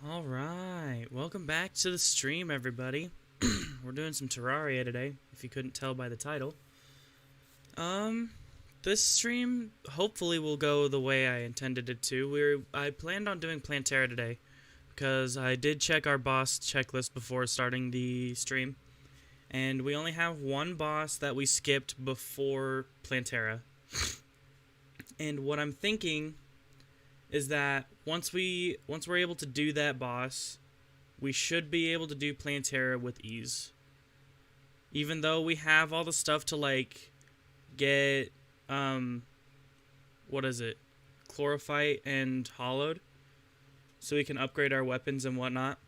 Alright, welcome back to the stream, everybody. We're doing some Terraria today, if you couldn't tell by the title. This stream hopefully will go the way I intended it to. I planned on doing Plantera today, because I did check our boss checklist before starting the stream. And we only have one boss that we skipped before Plantera. And what I'm thinking is that once we're able to do that boss, we should be able to do Plantera with ease. Even though we have all the stuff to like get what is it? Chlorophyte and hollowed, so we can upgrade our weapons and whatnot.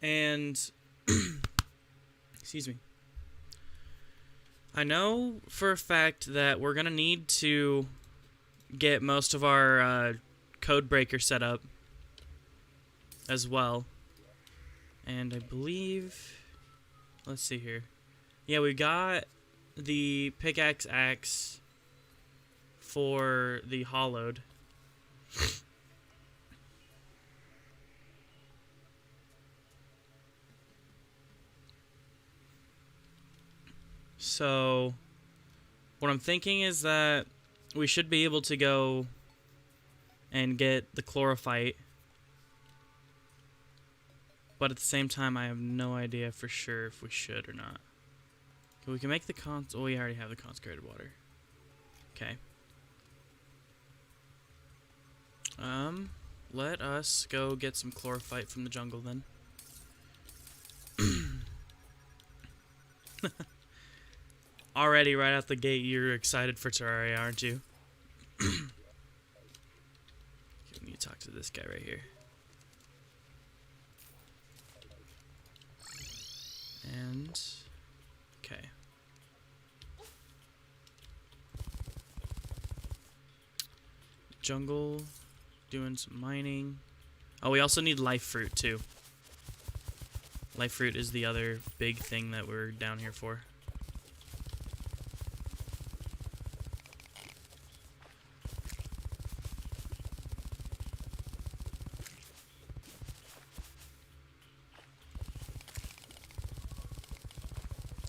And excuse me. I know for a fact that we're gonna need to get most of our code breaker set up as well. And I believe, let's see here. Yeah, we got the pickaxe axe for the hollowed. So what I'm thinking is that we should be able to go and get the chlorophyte, but at the same time I have no idea for sure if we should or not. Okay, we can make the oh, we already have the consecrated water. Okay. Let us go get some chlorophyte from the jungle then. Already, right out the gate, you're excited for Terraria, aren't you? Okay, we need to talk to this guy right here. And okay. Jungle, doing some mining. Oh, we also need life fruit too. Life fruit is the other big thing that we're down here for.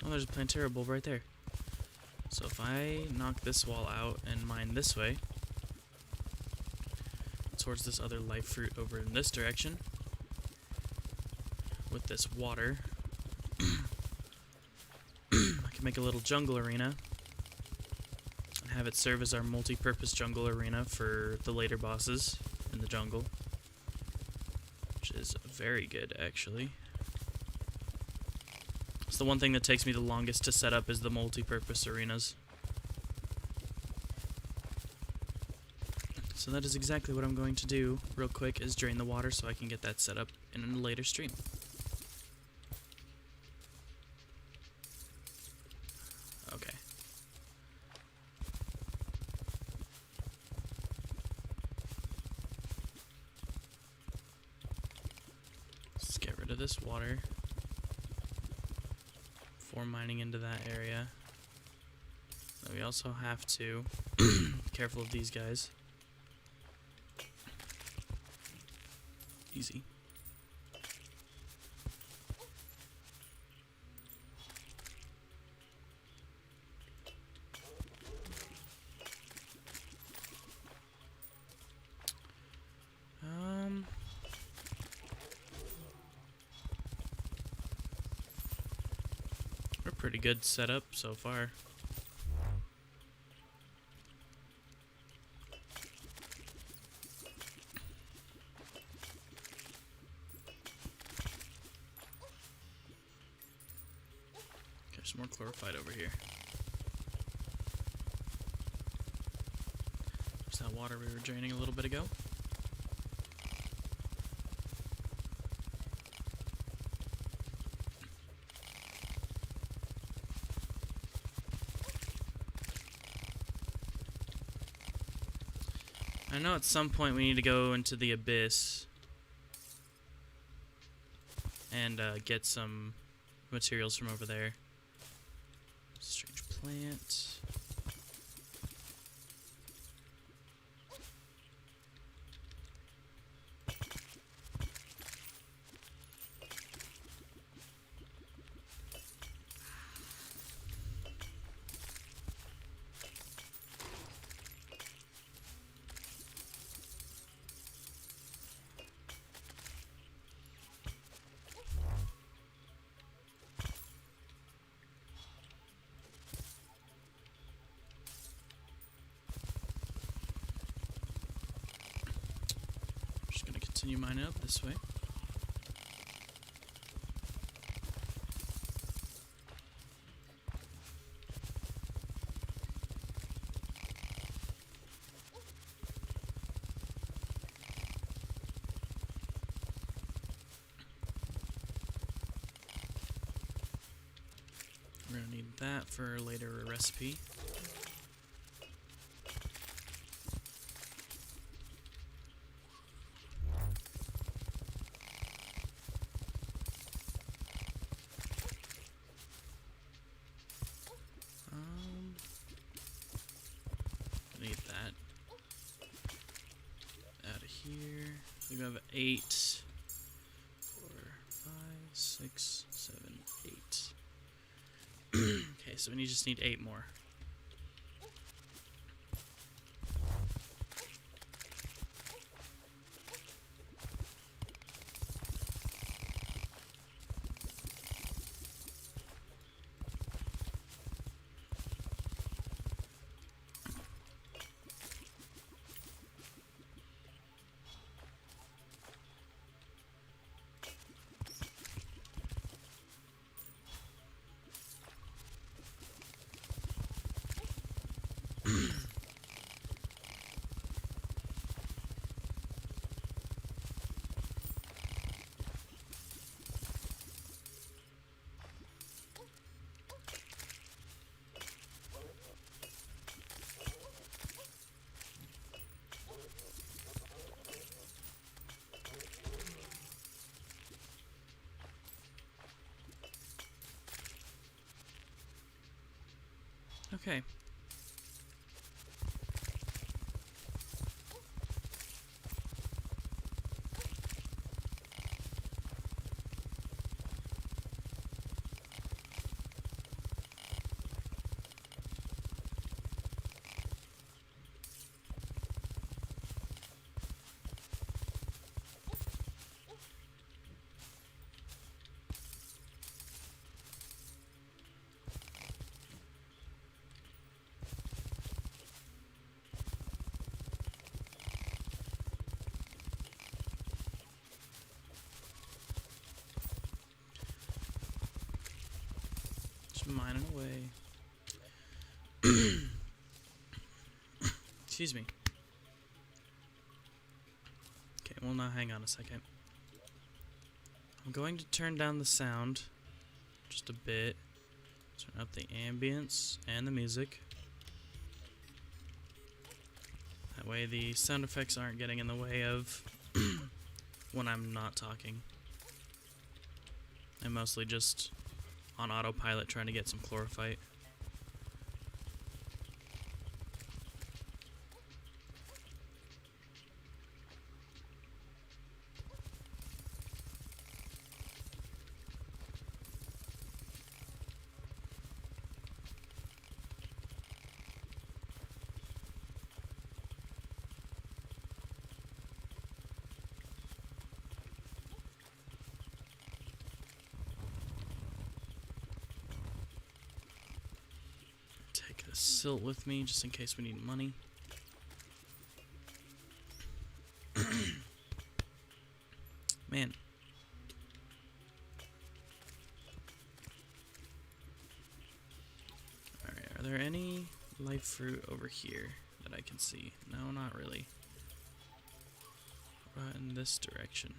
Oh, there's a Plantera bulb right there. So if I knock this wall out and mine this way, towards this other life fruit over in this direction, with this water, I can make a little jungle arena and have it serve as our multi-purpose jungle arena for the later bosses in the jungle, which is very good, actually. It's the one thing that takes me the longest to set up is the multi-purpose arenas. So that is exactly what I'm going to do real quick, is drain the water so I can get that set up in a later stream. Okay. Let's get rid of this water before mining into that area. We also have to be careful of these guys. Easy. We're pretty good setup so far. There's more chlorophyte over here. There's that water we were draining a little bit ago. I know at some point we need to go into the abyss and get some materials from over there. Strange plant. continue mining up this way. We're gonna need that for later a recipe. Need that out of here. We have 8, 4, 5, 6, 7, 8. Okay, so we just need 8 more. Okay. Mining away. Excuse me. Okay, well now hang on a second. I'm going to turn down the sound just a bit. Turn up the ambience and the music. That way the sound effects aren't getting in the way of when I'm not talking. I'm mostly just on autopilot trying to get some chlorophyte. Take the silt with me just in case we need money. Man. Alright, are there any life fruit over here that I can see? No, not really. What about in this direction?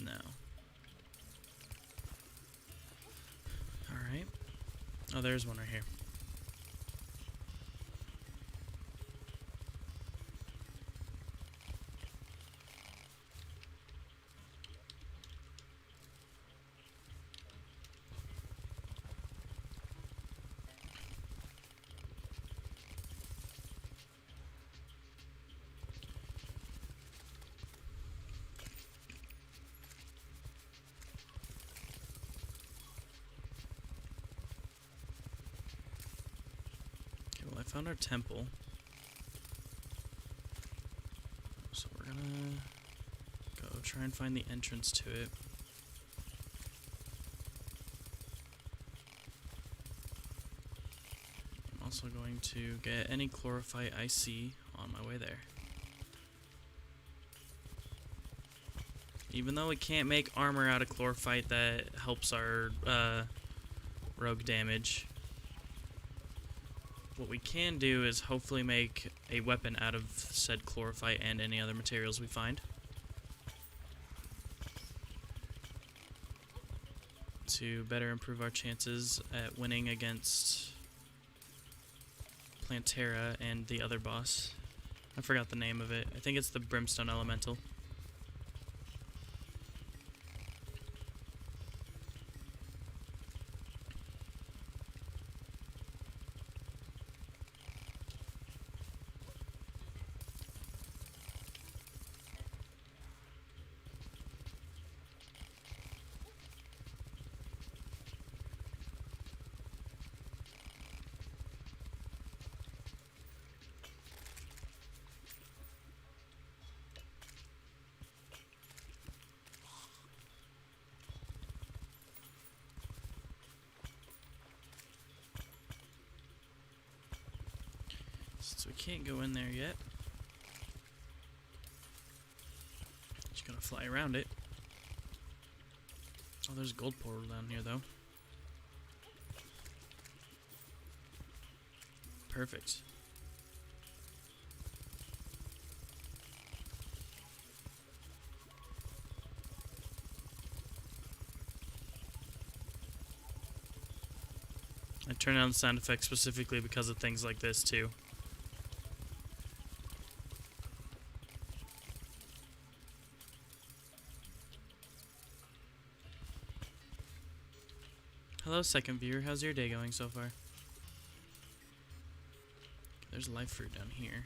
No. Alright. Oh, there's one right here. I found our temple. So we're gonna go try and find the entrance to it. I'm Also going to get any chlorophyte I see on my way there. Even though we can't make armor out of chlorophyte that helps our rogue damage, what we can do is hopefully make a weapon out of said chlorophyte and any other materials we find, to better improve our chances at winning against Plantera and the other boss. I forgot the name of it. I think it's the Brimstone Elemental. So we can't go in there yet. Just gonna fly around it. Oh, there's a gold portal down here, though. Perfect. I turn on the sound effects specifically because of things like this, too. Hello, second viewer. How's your day going so far? There's life fruit down here.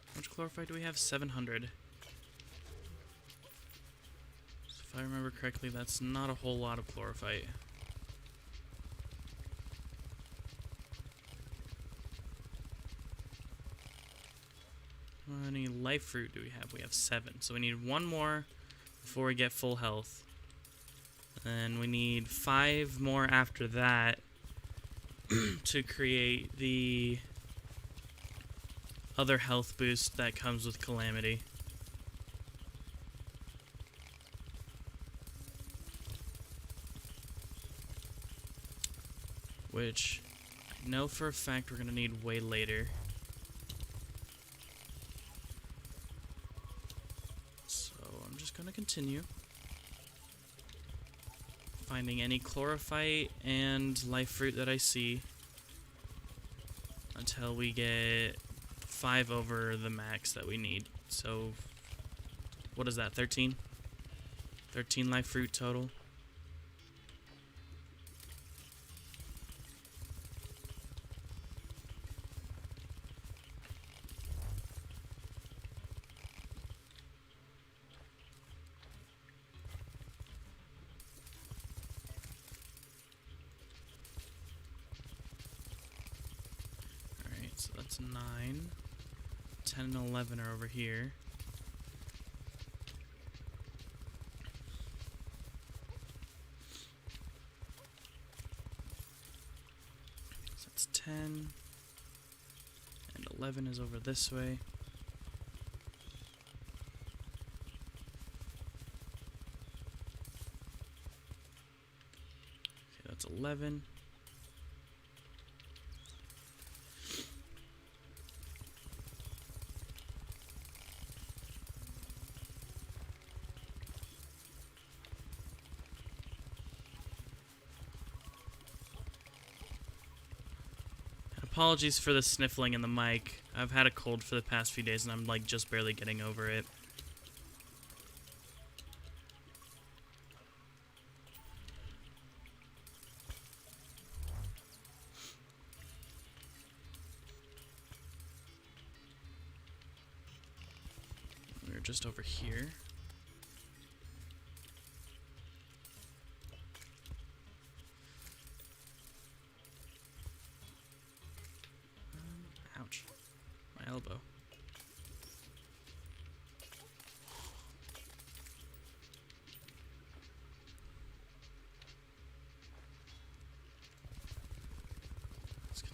How much chlorophyte do we have? 700. So if I remember correctly, that's not a whole lot of chlorophyte. How many life fruit do we have? We have 7. So we need 1 more before we get full health. And we need 5 more after that to create the other health boost that comes with Calamity. Which I know for a fact we're going to need way later. Gonna continue finding any chlorophyte and life fruit that I see until we get 5 over the max that we need. So what is that, 13? 13 life fruit total. So that's 9, 10, and 11 are over here. So that's 10, and 11 is over this way. Okay, that's 11. Apologies for the sniffling in the mic. I've had a cold for the past few days and I'm like just barely getting over it. We're just over here. Ouch. My elbow.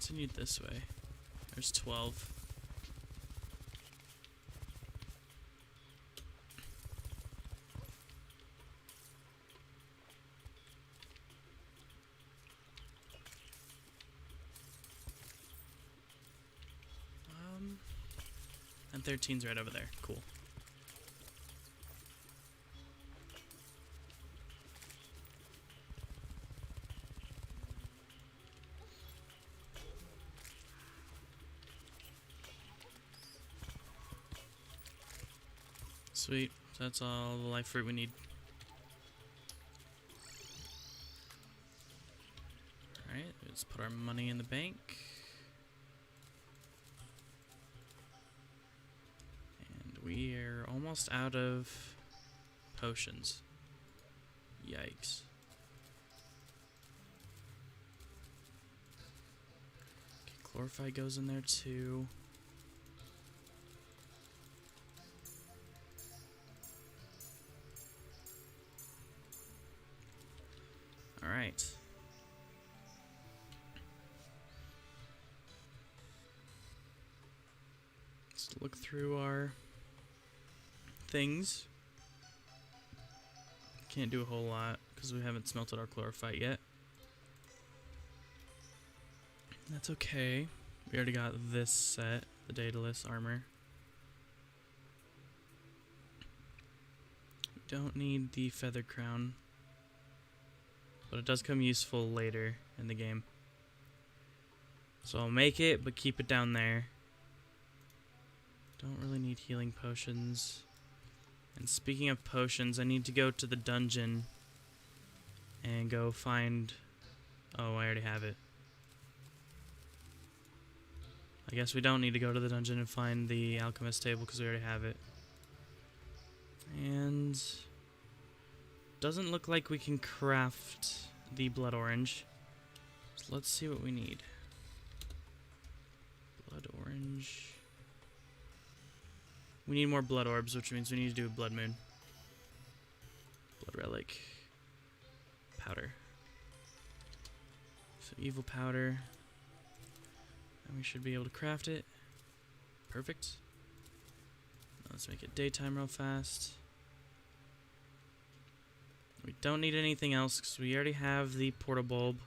continued this way. There's 12. And 13's right over there. Cool. Sweet. That's all the life fruit we need. Alright, let's put our money in the bank. And we are almost out of potions. Yikes. Okay, Glorify goes in there too. Alright. Let's look through our things. Can't do a whole lot because we haven't smelted our chlorophyte yet. That's okay. We already got this set, the Daedalus armor. We don't need the feather crown, but it does come useful later in the game. So I'll make it, but keep it down there. Don't really need healing potions. And speaking of potions, I need to go to the dungeon and go find... Oh, I already have it. I guess we don't need to go to the dungeon and find the alchemist table because we already have it. And... doesn't look like we can craft the blood orange. So let's see what we need. Blood orange... We need more blood orbs, which means we need to do a blood moon. Blood relic. Powder. So evil powder. And we should be able to craft it. Perfect. Now let's make it daytime real fast. We don't need anything else because we already have the portal bulb.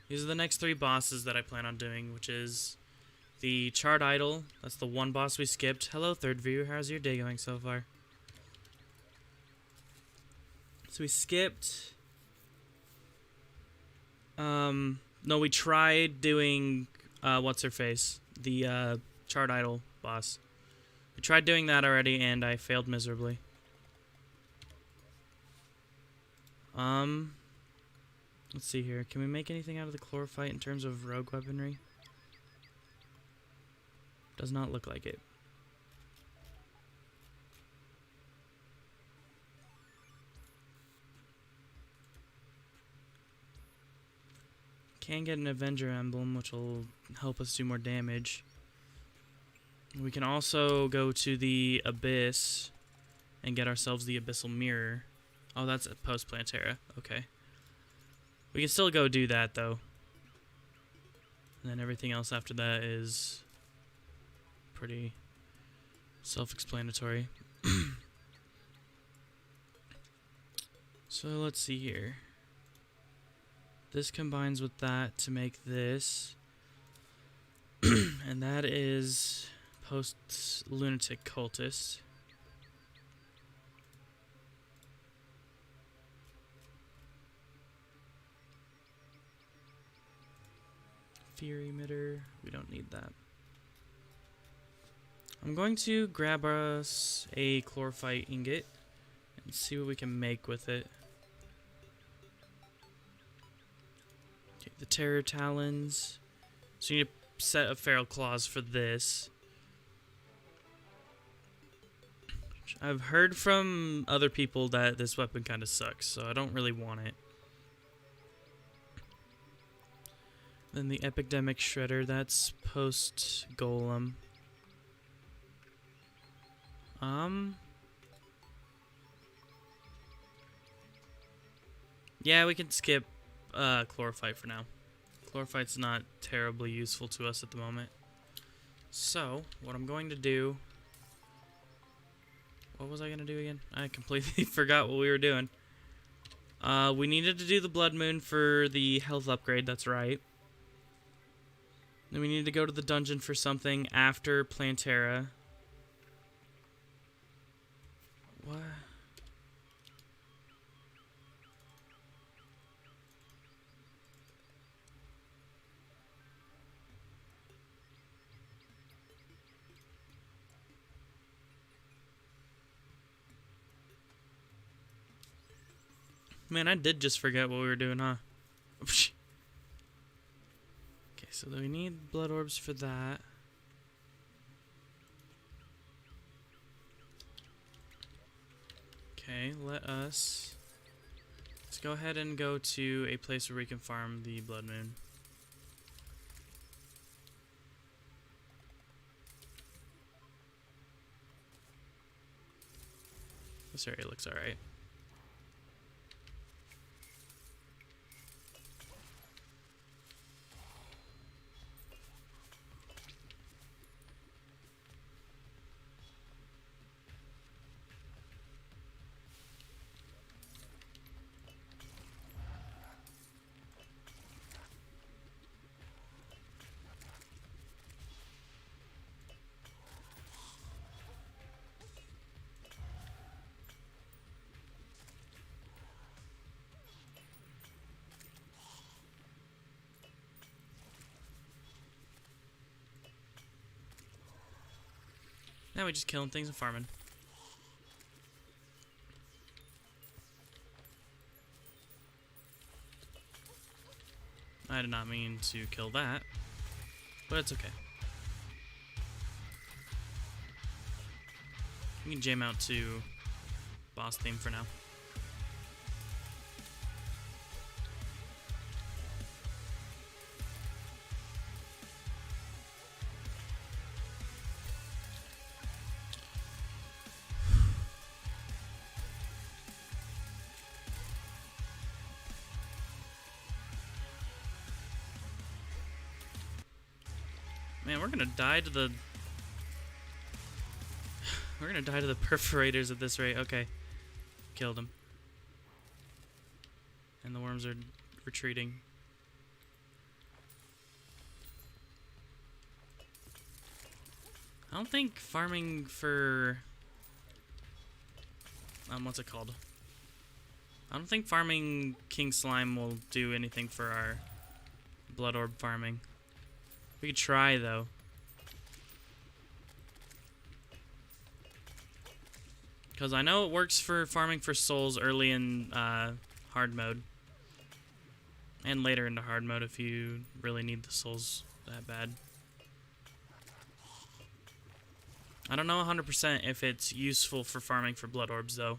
These are the next 3 bosses that I plan on doing, which is the Charred Idol. That's the one boss we skipped. Hello, third viewer. How's your day going so far? So we skipped... No, we tried doing... what's-her-face? The, Charred Idol boss. We tried doing that already, and I failed miserably. Let's see here. Can we make anything out of the chlorophyte in terms of rogue weaponry? Does not look like it. Can get an Avenger emblem, which will help us do more damage. We can also go to the Abyss and get ourselves the Abyssal Mirror. Oh, that's a post Plantera. Okay. We can still go do that, though. And then everything else after that is pretty self-explanatory. So let's see here. This combines with that to make this. And that is post-lunatic cultist. Fear emitter. We don't need that. I'm going to grab us a chlorophyte ingot and see what we can make with it. Okay, the terror talons. So you need a set of feral claws for this. I've heard from other people that this weapon kind of sucks, so I don't really want it. Then the epidemic shredder, that's post golem. Yeah, we can skip chlorophyte for now. Chlorophyte's not terribly useful to us at the moment. So, what I'm going to do... What was I going to do again? I completely forgot what we were doing. We needed to do the Blood Moon for the health upgrade, that's right. Then we need to go to the dungeon for something after Plantera. What? Man, I did just forget what we were doing, huh? Okay, so we need blood orbs for that. Okay, let's go ahead and go to a place where we can farm the Blood Moon. This area looks alright. Now we're just killing things and farming. I did not mean to kill that, but it's okay. We can jam out to boss theme for now. Man, we're gonna die to the... We're gonna die to the perforators at this rate. Okay. Killed him. And the worms are retreating. I don't think farming for... what's it called? I don't think farming King Slime will do anything for our blood orb farming. We could try, though. Because I know it works for farming for souls early in hard mode. And later into hard mode if you really need the souls that bad. I don't know 100% if it's useful for farming for blood orbs, though.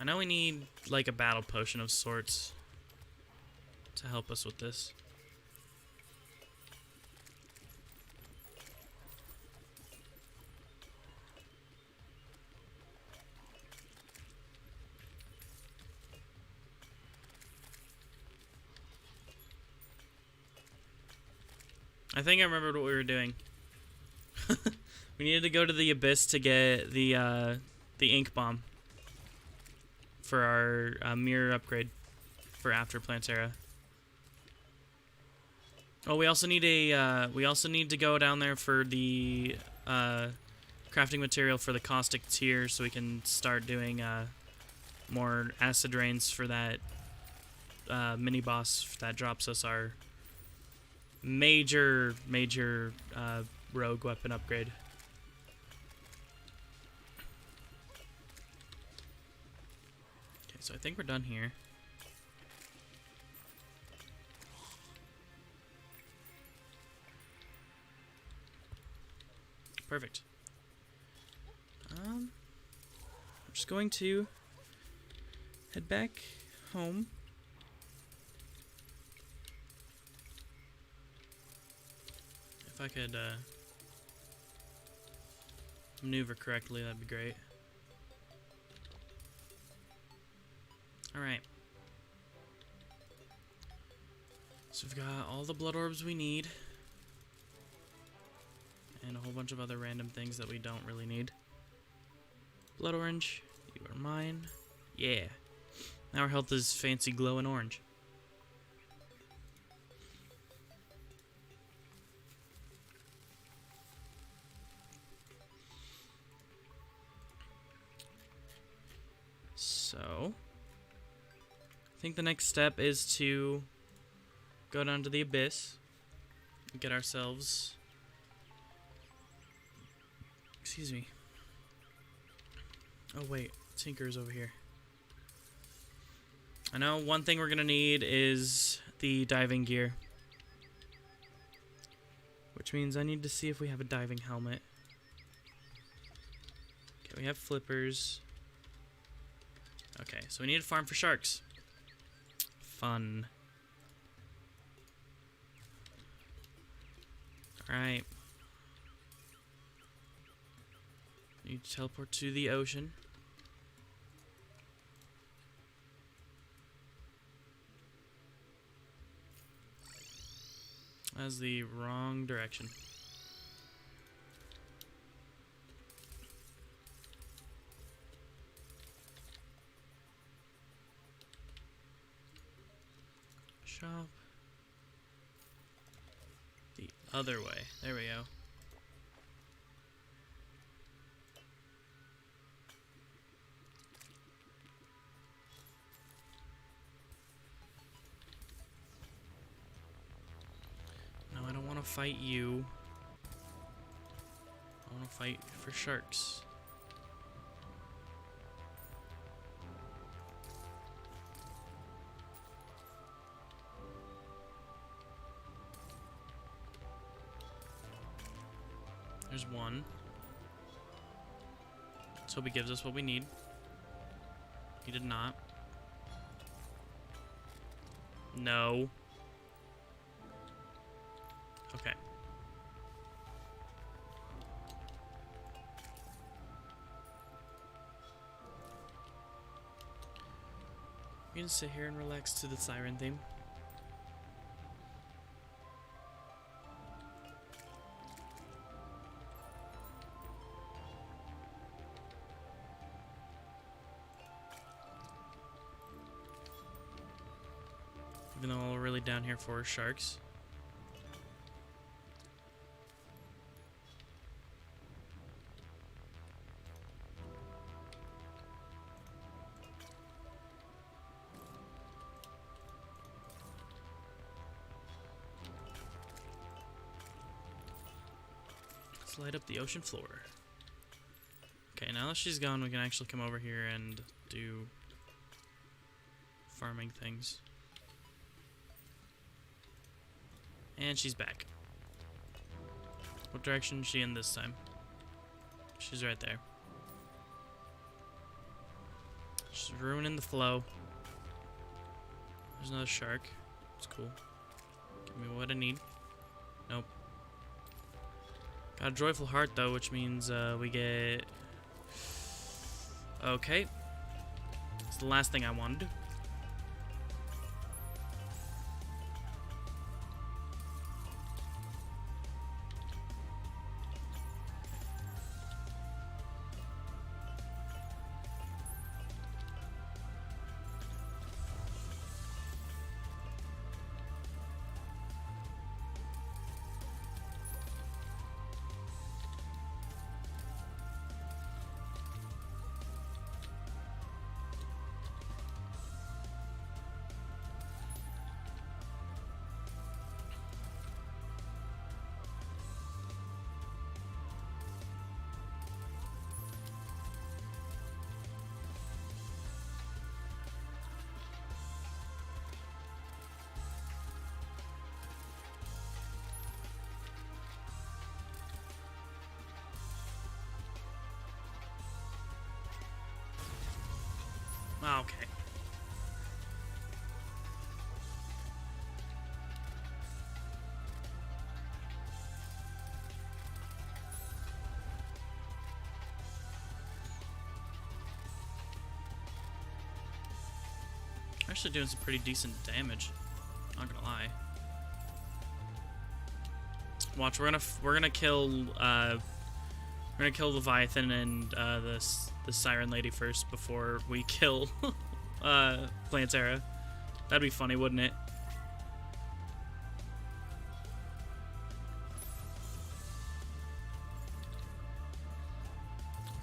I know we need, like, a battle potion of sorts to help us with this. I think I remembered what we were doing. We needed to go to the Abyss to get the ink bomb for our mirror upgrade for after Plantera. Oh, we also need to go down there for the crafting material for the caustic tier, so we can start doing more acid rains for that mini boss that drops us our major rogue weapon upgrade. Okay, so I think we're done here. Perfect. I'm just going to head back home. If I could maneuver correctly, that'd be great. Alright. So we've got all the blood orbs we need. And a whole bunch of other random things that we don't really need. Blood orange, you are mine. Yeah. Now our health is fancy glowing orange. So, I think the next step is to go down to the abyss and get ourselves... Excuse me. Oh wait, Tinker's over here. I know one thing we're gonna need is the diving gear. Which means I need to see if we have a diving helmet. Okay, we have flippers. Okay, so we need to farm for sharks. Fun. Alright. Need to teleport to the ocean. That's the wrong direction. Shop. The other way. There we go. No, I don't want to fight you. I want to fight for sharks. There's one. Let's hope he gives us what we need. He did not. No. Okay. We can sit here and relax to the siren theme. Even though all we're really down here for is sharks. Let's light up the ocean floor. Okay, now that she's gone, we can actually come over here and do farming things. And she's back. What direction is she in this time? She's right there. She's ruining the flow. There's another shark. It's cool. Give me what I need. Nope. Got a joyful heart though, which means we get... Okay. It's the last thing I wanted. Okay. actually doing some pretty decent damage. Not gonna lie. Watch, we're gonna kill Leviathan and the Siren Lady first before we kill Plantera. That'd be funny, wouldn't it?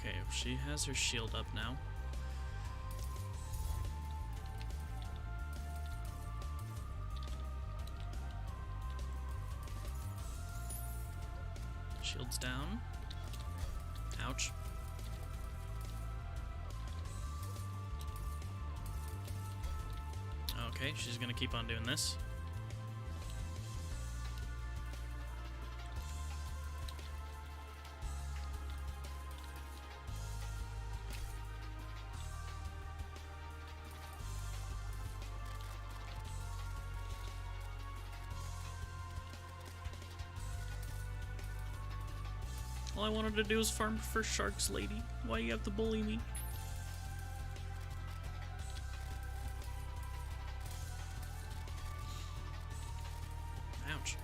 Okay, she has her shield up now. Shield's down. Ouch. Okay, she's gonna keep on doing this. All I wanted to do was farm for sharks, lady. Why you have to bully me? Ouch.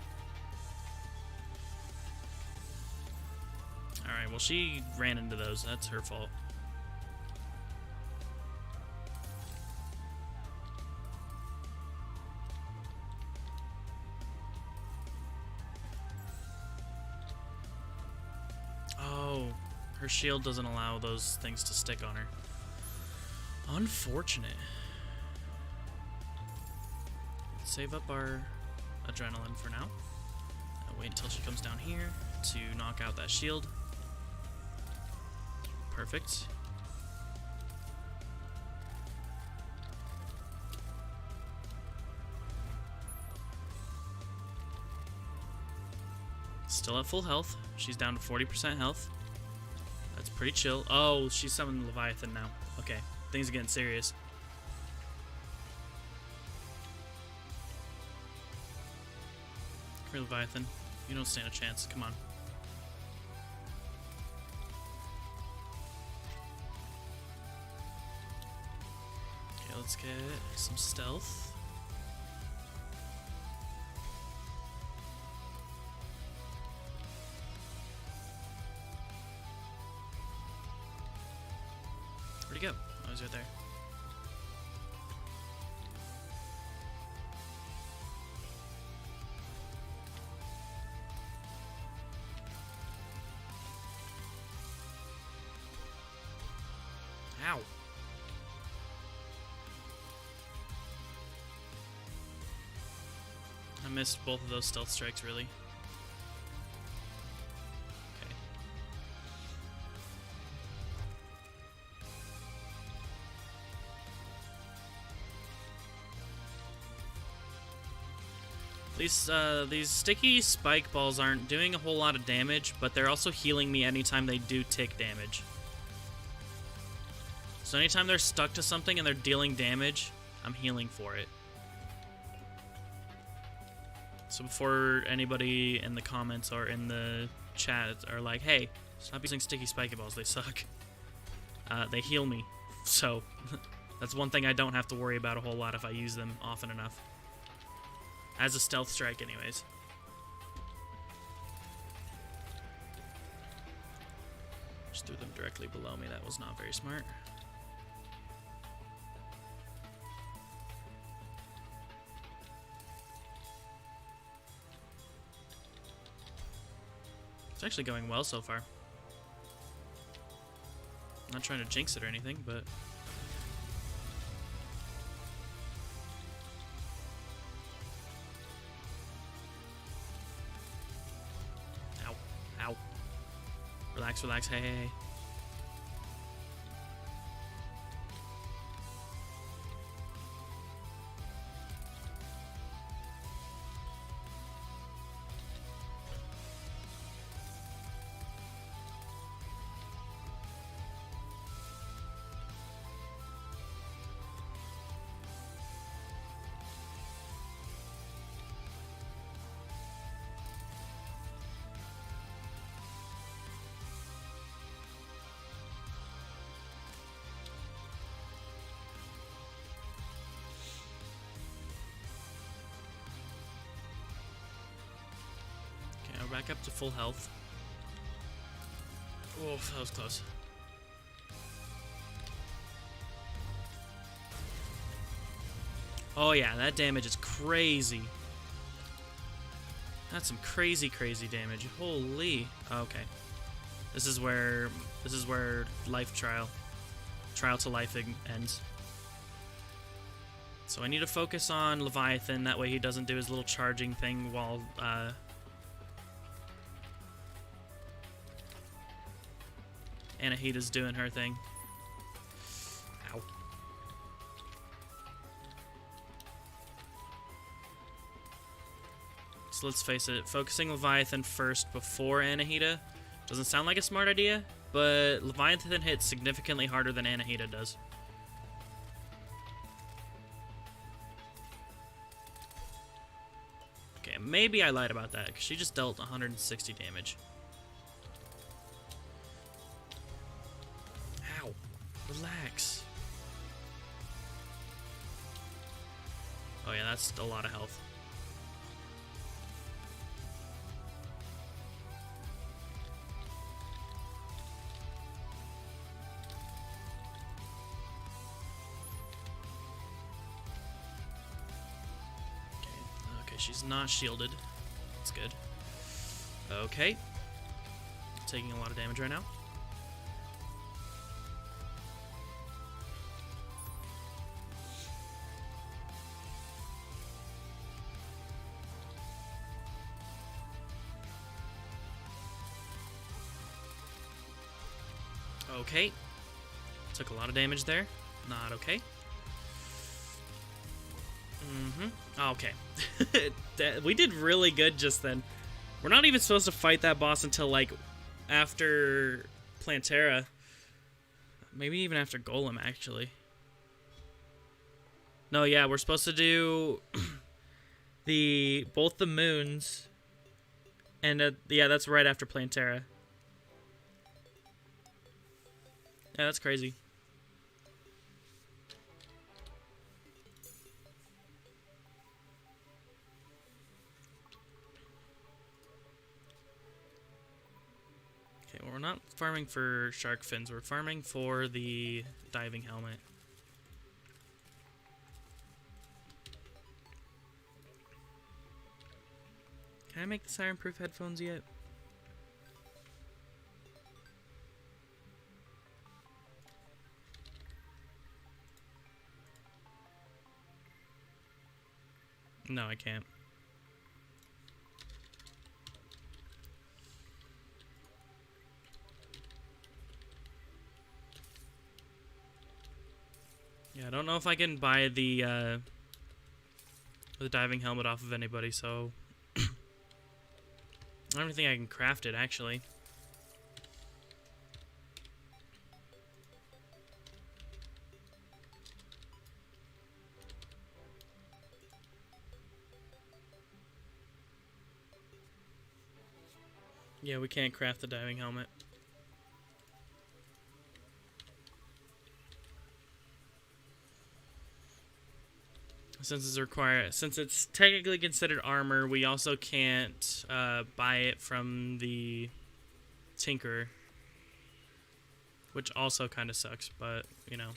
Alright, well she ran into those. That's her fault. Her shield doesn't allow those things to stick on her. Unfortunate. Let's save up our adrenaline for now. I'll wait until she comes down here to knock out that shield. Perfect. Still at full health. She's down to 40% health. That's pretty chill. Oh, she's summoned Leviathan now. Okay, things are getting serious. Come here, Leviathan. You don't stand a chance. Come on. Okay, let's get some stealth. Where'd he go? Oh, he's right there. Ow. I missed both of those stealth strikes, really. Okay. These sticky spike balls aren't doing a whole lot of damage, but they're also healing me anytime they do tick damage. So anytime they're stuck to something and they're dealing damage, I'm healing for it. So before anybody in the comments or in the chat are like, hey, stop using sticky spiky balls, they suck. They heal me. So that's one thing I don't have to worry about a whole lot if I use them often enough. As a stealth strike anyways. Just threw them directly below me. That was not very smart. It's actually going well so far. I'm not trying to jinx it or anything, but... Ow. Ow. Relax, relax. Hey, hey, hey. we're back up to full health. Oh, that was close. Oh yeah, that damage is crazy. That's some crazy, crazy damage. Holy. Okay. This is where life trial to life ends. So I need to focus on Leviathan. That way he doesn't do his little charging thing while Anahita's doing her thing. Ow. So let's face it, focusing Leviathan first before Anahita doesn't sound like a smart idea, but Leviathan hits significantly harder than Anahita does. Okay, maybe I lied about that, because she just dealt 160 damage. Ow. Relax. Oh yeah, that's a lot of health. She's not shielded. That's good. Okay. Taking a lot of damage right now. Okay. Took a lot of damage there. Not okay. Okay. We did really good just then. We're not even supposed to fight that boss until, like, after Plantera. Maybe even after Golem, actually. No, yeah, we're supposed to do both the moons. And, yeah, that's right after Plantera. Yeah, that's crazy. We're not farming for shark fins, we're farming for the diving helmet. Can I make the siren-proof headphones yet? No, I can't. Yeah, I don't know if I can buy the diving helmet off of anybody, so I don't even think I can craft it, actually. Yeah, we can't craft the diving helmet. Since it's technically considered armor, we also can't buy it from the tinker, which also kind of sucks, but you know,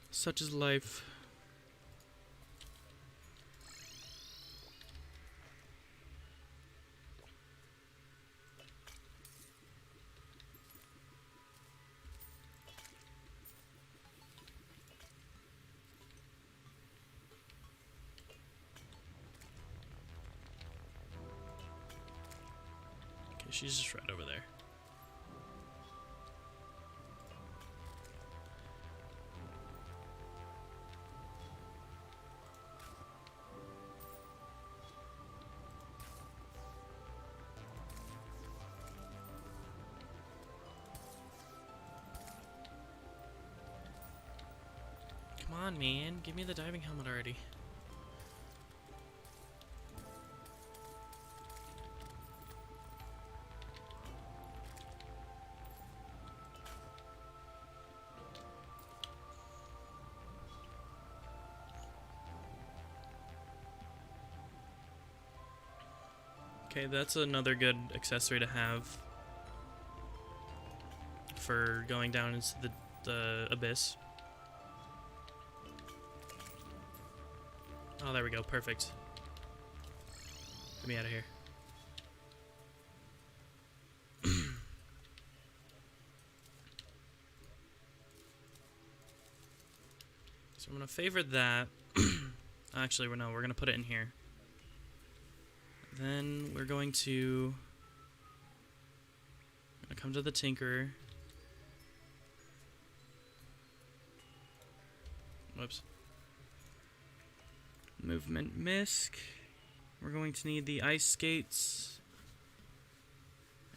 such is life. She's just right over there. Come on, man. Give me the diving helmet already. Okay, that's another good accessory to have for going down into the abyss. Oh, there we go. Perfect. Get me out of here. So I'm going to favorite that. Actually, no, we're going to put it in here. Then we're going to come to the Tinkerer. Whoops. Movement misc. We're going to need the ice skates.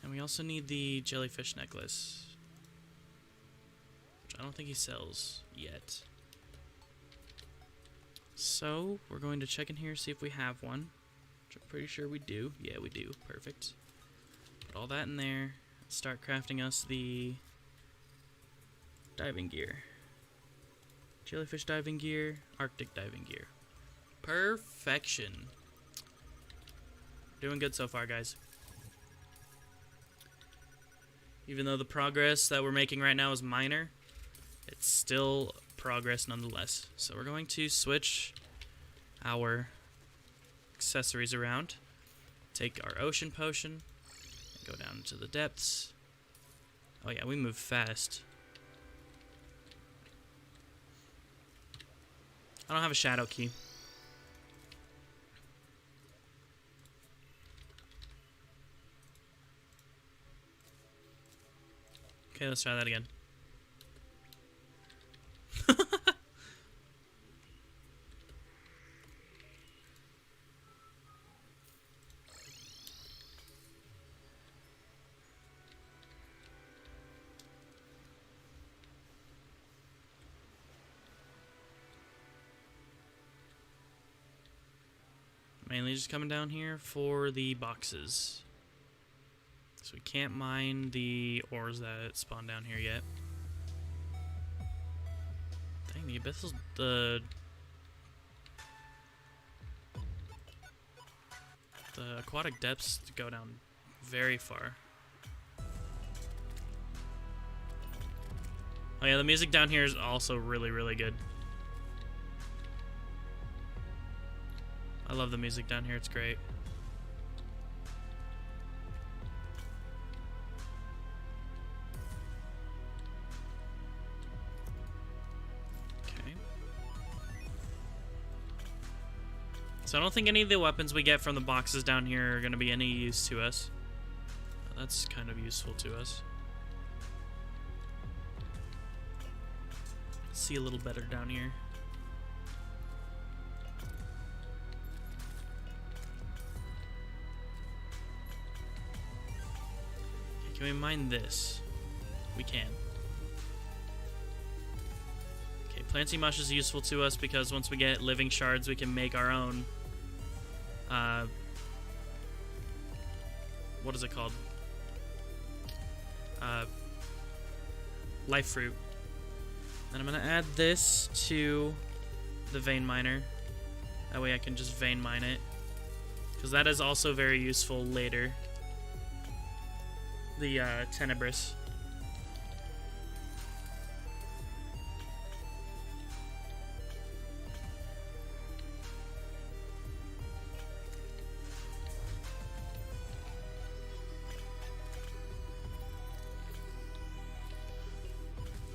And we also need the jellyfish necklace, which I don't think he sells yet. So, we're going to check in here, see if we have one. Which I'm pretty sure we do. Yeah, we do. Perfect. Put all that in there. Start crafting us the diving gear. Jellyfish diving gear, Arctic diving gear. Perfection. Doing good so far, guys. Even though the progress that we're making right now is minor, it's still progress nonetheless. So we're going to switch our accessories around. Take our ocean potion and go down into the depths. Oh yeah, we move fast. I don't have a shadow key. Okay, let's try that again. Mainly just coming down here for the boxes. So we can't mine the ores that spawn down here yet. Dang, the abyssal... The aquatic depths go down very far. Oh yeah, the music down here is also really, really good. I love the music down here, it's great. Okay. So I don't think any of the weapons we get from the boxes down here are going to be any use to us. That's kind of useful to us. See a little better down here. Can we mine this? We can. Okay, planting mush is useful to us because once we get living shards, we can make our own. What is it called? Life fruit. And I'm gonna add this to the vein miner. That way I can just vein mine it, because that is also very useful later. The Tenebris.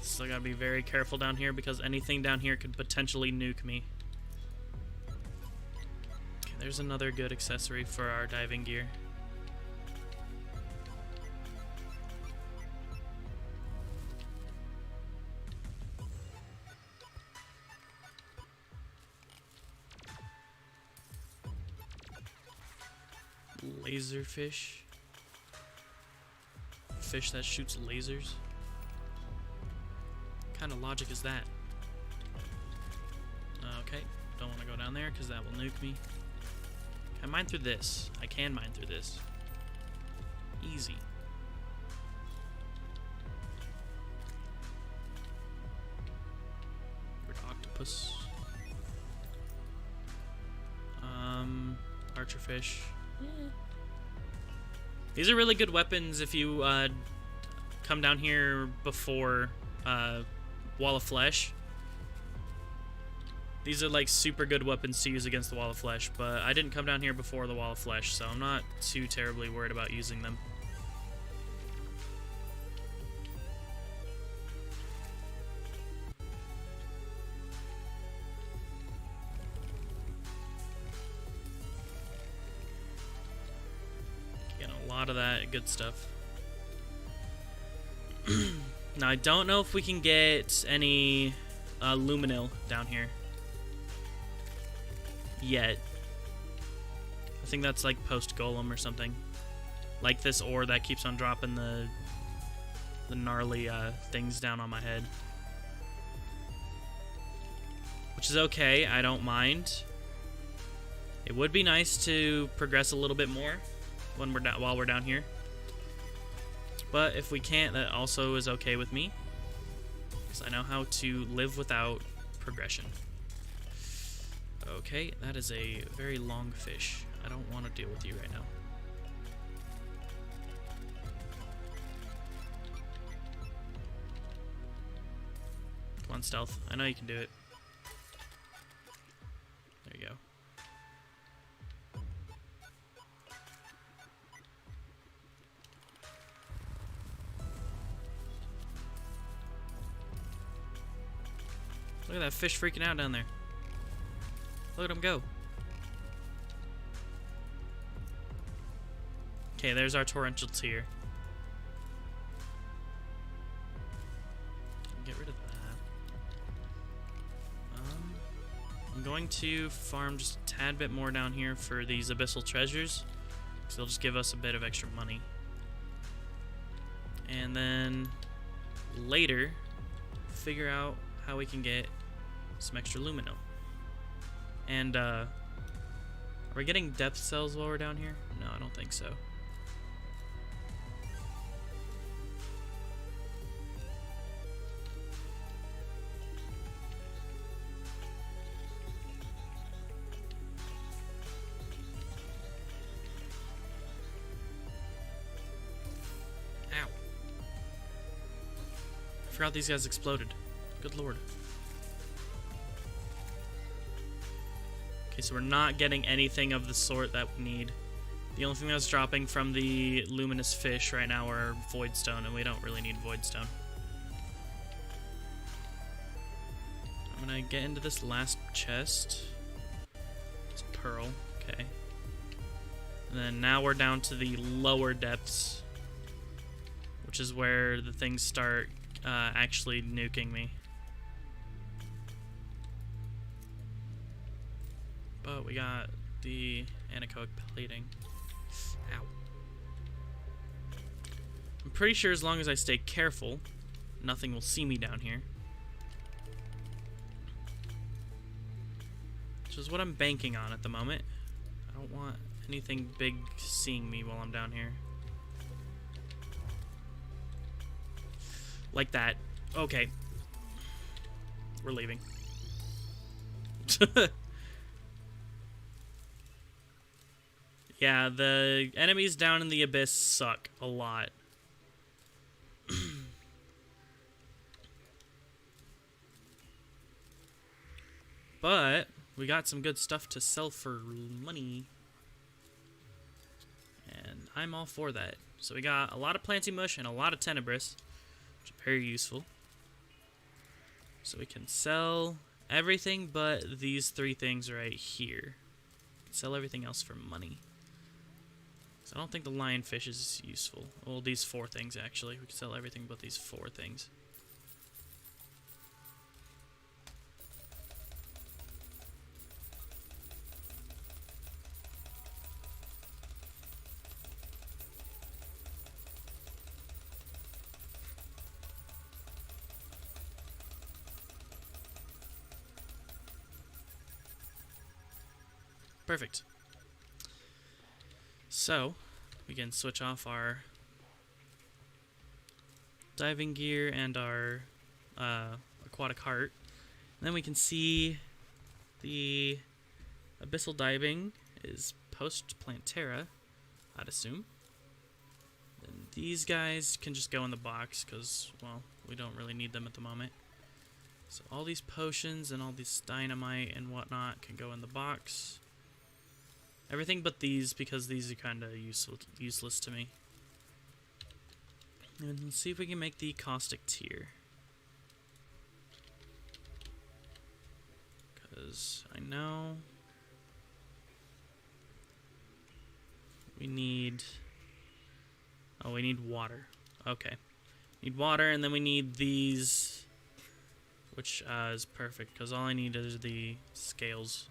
So I gotta be very careful down here because anything down here could potentially nuke me. Okay, there's another good accessory for our diving gear. Laserfish. Fish that shoots lasers. What kind of logic is that? Okay, don't want to go down there because that will nuke me. Can I mine through this? I can mine through this. Easy. Weird octopus. Archerfish. These are really good weapons if you come down here before Wall of Flesh. These are like super good weapons to use against the Wall of Flesh, but I didn't come down here before the Wall of Flesh, so I'm not too terribly worried about using them. Getting a lot of that good stuff. Now, I don't know if we can get any luminil down here yet. I think that's like post golem or something. Like this ore that keeps on dropping the gnarly things down on my head. Which is okay, I don't mind. It would be nice to progress a little bit more when while we're down here. But if we can't, that also is okay with me, because I know how to live without progression. Okay, that is a very long fish. I don't want to deal with you right now. Come on, stealth. I know you can do it. There you go. Look at that fish freaking out down there. Look at him go. Okay, there's our torrential tear. Get rid of that. I'm going to farm just a tad bit more down here for these abyssal treasures, because they'll just give us a bit of extra money. And then later, figure out how we can get some extra luminil. And are we getting depth cells while we're down here? No, I don't think so. Ow. I forgot these guys exploded. Good lord. Okay, so we're not getting anything of the sort that we need. The only thing that's dropping from the luminous fish right now are voidstone, and we don't really need voidstone. I'm gonna get into this last chest. It's pearl, okay. And then now we're down to the lower depths, which is where the things start actually nuking me. But we got the anechoic plating. Ow. I'm pretty sure as long as I stay careful, nothing will see me down here. Which is what I'm banking on at the moment. I don't want anything big seeing me while I'm down here. Like that. Okay. We're leaving. Yeah, the enemies down in the abyss suck a lot. But we got some good stuff to sell for money. And I'm all for that. So we got a lot of planty mush and a lot of tenebris, which is very useful. So we can sell everything but these three things right here. We can sell everything else for money. I don't think the lionfish is useful. Well, these four things, actually. We can sell everything but these four things. Perfect. So, we can switch off our diving gear and our aquatic heart. And then we can see the abyssal diving is post Plantera, I'd assume. And these guys can just go in the box because, well, we don't really need them at the moment. So all these potions and all this dynamite and whatnot can go in the box. Everything but these, because these are kind of useless to me. And let's see if we can make the caustic tier. Because I know we need... Oh, we need water. Okay. Need water, and then we need these, which is perfect, because all I need is the scales.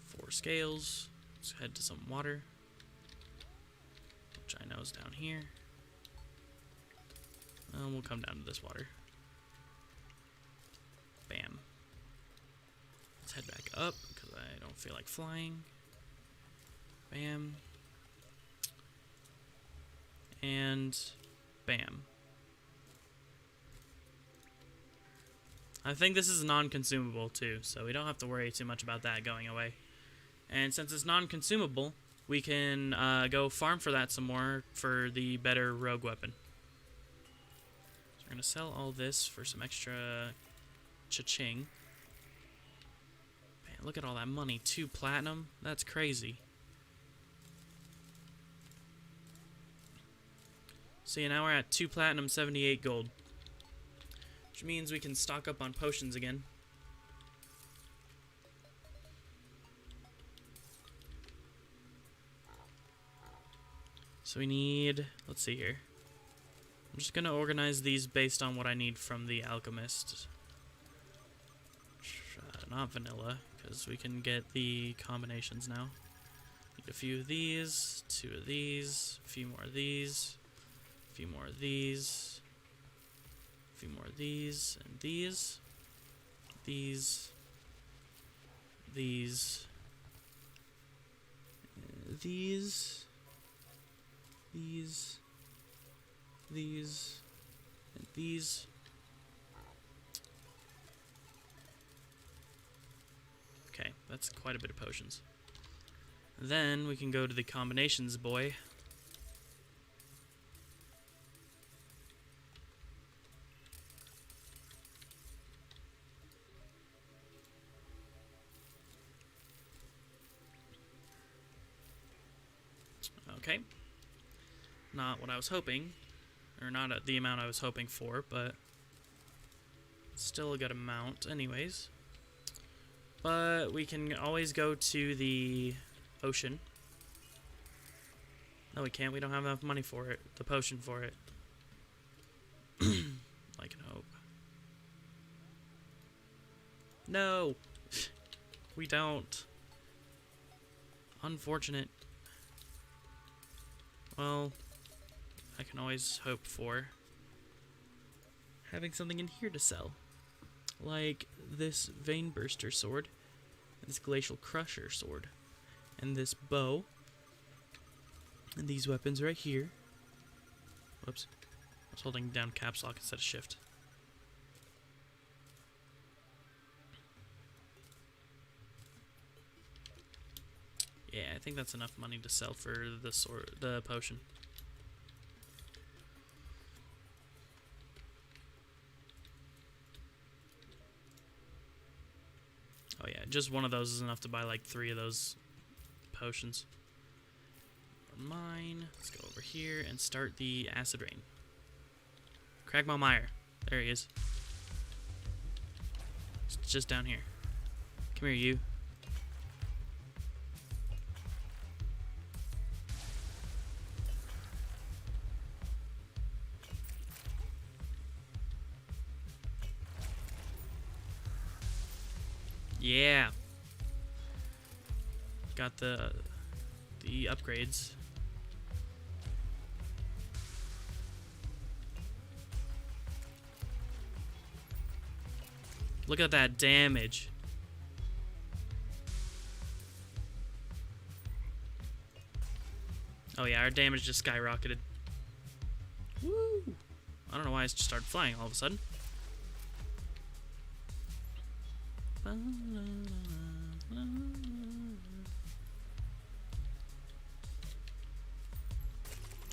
Four scales. Let's head to some water, which I know is down here. And we'll come down to this water. Bam. Let's head back up, because I don't feel like flying. Bam. And bam. I think this is non-consumable too, so we don't have to worry too much about that going away. And since it's non-consumable, we can go farm for that some more for the better rogue weapon. So we're going to sell all this for some extra cha-ching. Man, look at all that money. 2 platinum? That's crazy. So yeah, now we're at 2 platinum, 78 gold. Which means we can stock up on potions again. So we need, let's see here. I'm just going to organize these based on what I need from the alchemist. Not vanilla, because we can get the combinations now. Need a few of these, 2 of these, a few more of these, a few more of these, a few more of these, and these, these, these, these, these, and these. Okay, that's quite a bit of potions. Then we can go to the combinations, boy. Okay. Not what I was hoping, or not at the amount I was hoping for, but still a good amount anyways. But we can always go to the ocean. No, we can't. We don't have enough money for it. The potion for it. I can hope. No! We don't. Unfortunate. Well, I can always hope for having something in here to sell. Like this Vein Burster sword, this Glacial Crusher sword, and this bow, and these weapons right here. Whoops. I was holding down caps lock instead of shift. Yeah, I think that's enough money to sell for the sword, the potion. Oh yeah, just one of those is enough to buy like 3 of those potions. Mine. Let's go over here and start the acid rain. Cragmaw Meyer. There he is. It's just down here. Come here, you. Yeah. Got the upgrades. Look at that damage. Oh yeah, our damage just skyrocketed. Woo! I don't know why I just started flying all of a sudden.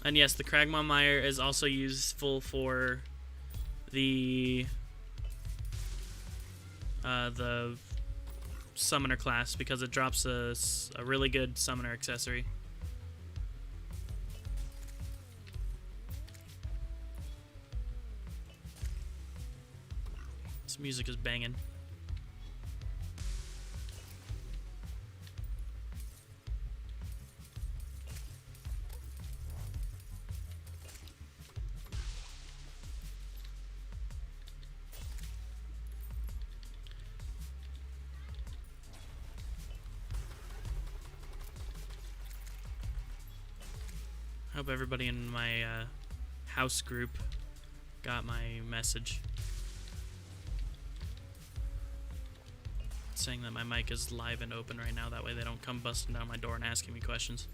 And yes, the Kragma Mire is also useful for the summoner class because it drops a really good summoner accessory. This music is banging. Hope everybody in my house group got my message saying that my mic is live and open right now. That way they don't come busting down my door and asking me questions.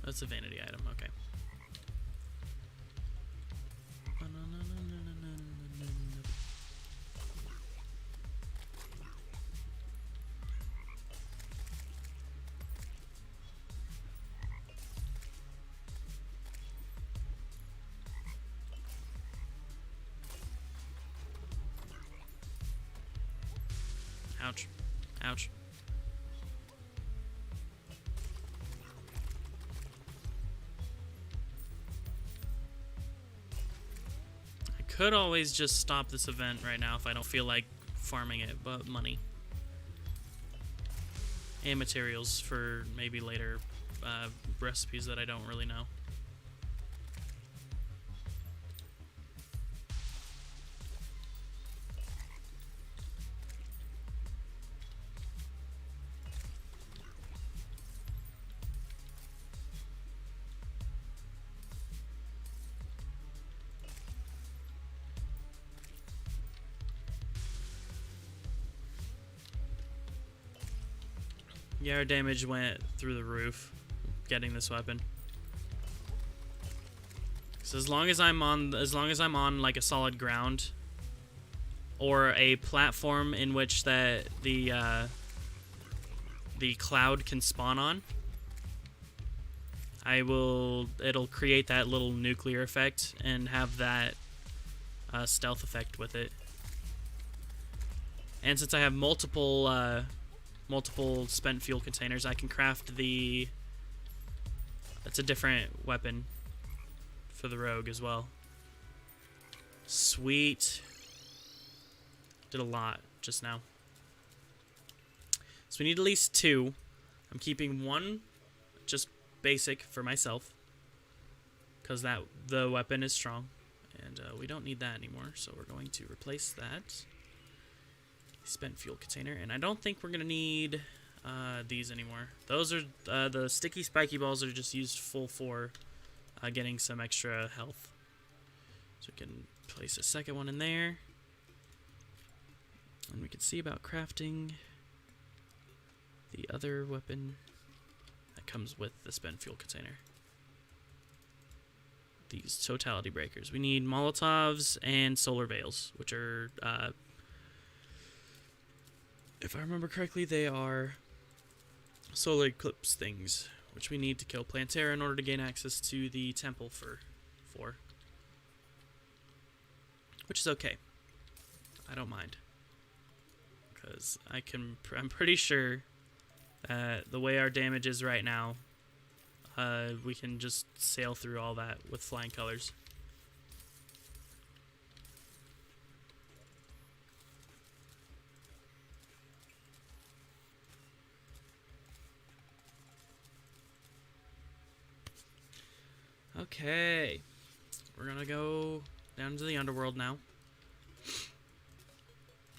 That's a vanity item, okay. Ouch. Ouch. I could always just stop this event right now if I don't feel like farming it, but money. And materials for maybe later recipes that I don't really know. Yeah, our damage went through the roof getting this weapon. So as long as I'm on like a solid ground or a platform in which the cloud can spawn on, it'll create that little nuclear effect and have that stealth effect with it. And since I have multiple spent fuel containers, I can craft it's a different weapon for the rogue as well. Sweet. Did a lot just now. So we need at least 2. I'm keeping 1 just basic for myself because the weapon is strong, and we don't need that anymore, so we're going to replace that. Spent fuel container, and I don't think we're gonna need these anymore. Those are the sticky spiky balls are just used full for getting some extra health. So we can place a second one in there, and we can see about crafting the other weapon that comes with the spent fuel container. These totality breakers. We need Molotovs and solar veils, which are if I remember correctly, they are solar eclipse things, which we need to kill Plantera in order to gain access to the temple for. Which is okay. I don't mind. Because I'm pretty sure that the way our damage is right now, we can just sail through all that with flying colors. Okay, we're gonna go down to the underworld now,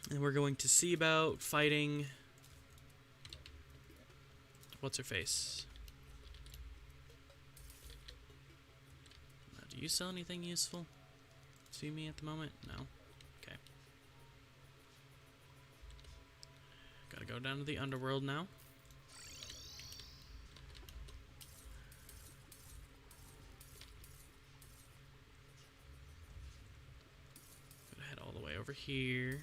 and we're going to see about fighting what's her face. Do you sell anything useful to me at the moment? No. Okay. Gotta go down to the underworld now. here.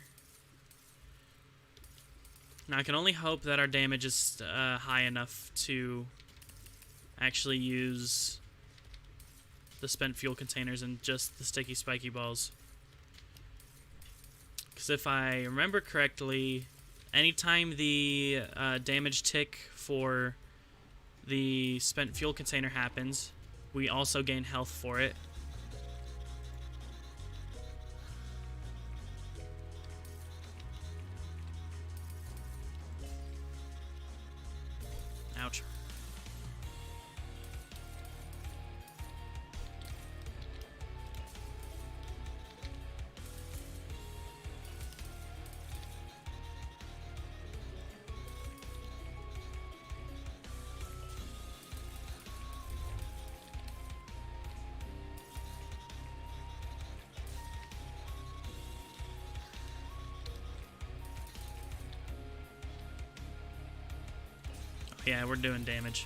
Now I can only hope that our damage is high enough to actually use the spent fuel containers and just the sticky spiky balls. Because if I remember correctly, anytime the damage tick for the spent fuel container happens, we also gain health for it. Ouch. Yeah, we're doing damage.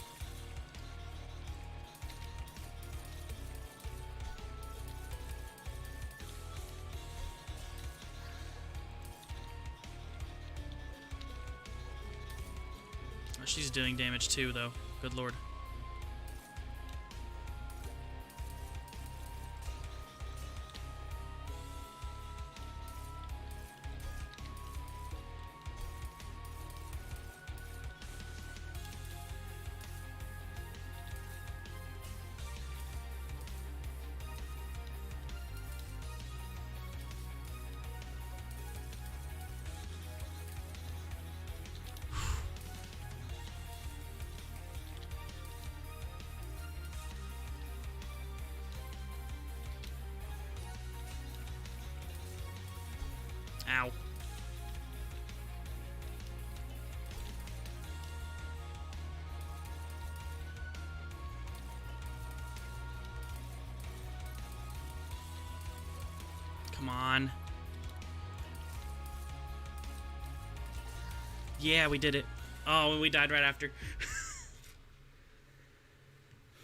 Oh, she's doing damage too, though. Good lord. Ow. Come on. Yeah, we did it. Oh, and we died right after.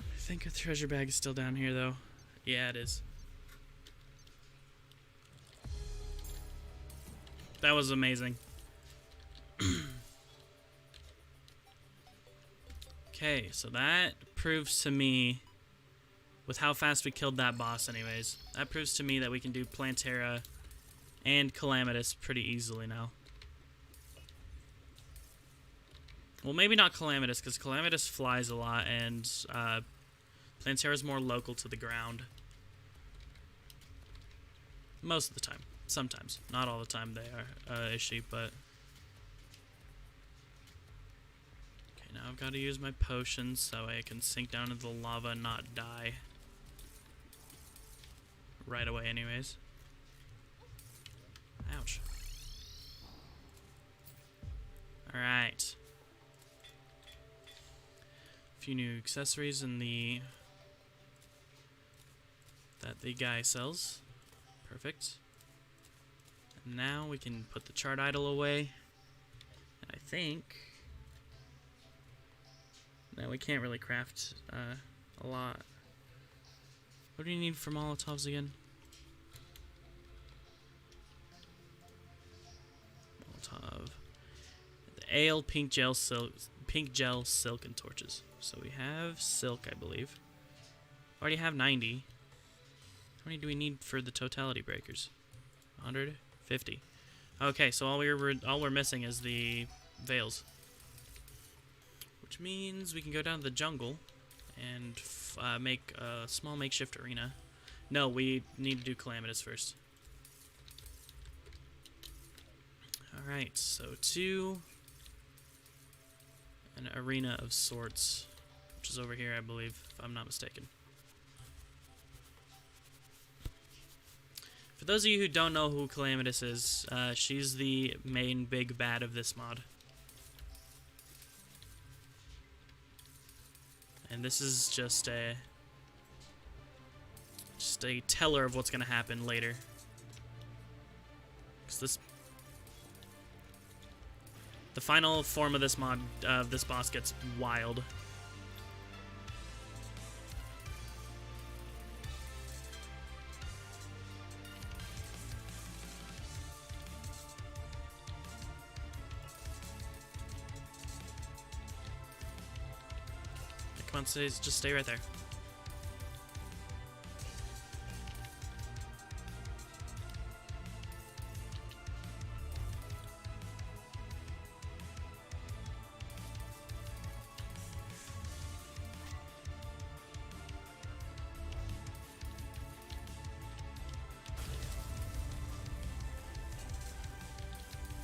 I think a treasure bag is still down here, though. Yeah, it is. That was amazing. Okay, so that proves to me, with how fast we killed that boss anyways, that proves to me that we can do Plantera and Calamitous pretty easily now. Well, maybe not Calamitous, because Calamitous flies a lot, and Plantera is more local to the ground. Most of the time. Sometimes. Not all the time they are issue, but... Okay, now I've got to use my potions so I can sink down into the lava and not die. Right away anyways. Ouch. Alright. A few new accessories in the... that the guy sells. Perfect. Now we can put the chart idol away. And I think... no, we can't really craft a lot. What do you need for Molotovs again? Molotov. The ale, pink gel, silk, and torches. So we have silk, I believe. Already have 90. How many do we need for the totality breakers? 150. Okay, so all we're missing is the veils, which means we can go down to the jungle and make a small makeshift arena. No, we need to do Calamitous first. All right, so an arena of sorts, which is over here, I believe, if I'm not mistaken. For those of you who don't know who Calamitous is, she's the main big bad of this mod. And this is just a teller of what's going to happen later. 'Cause the final form of this mod, this boss gets wild. Come on, just stay right there.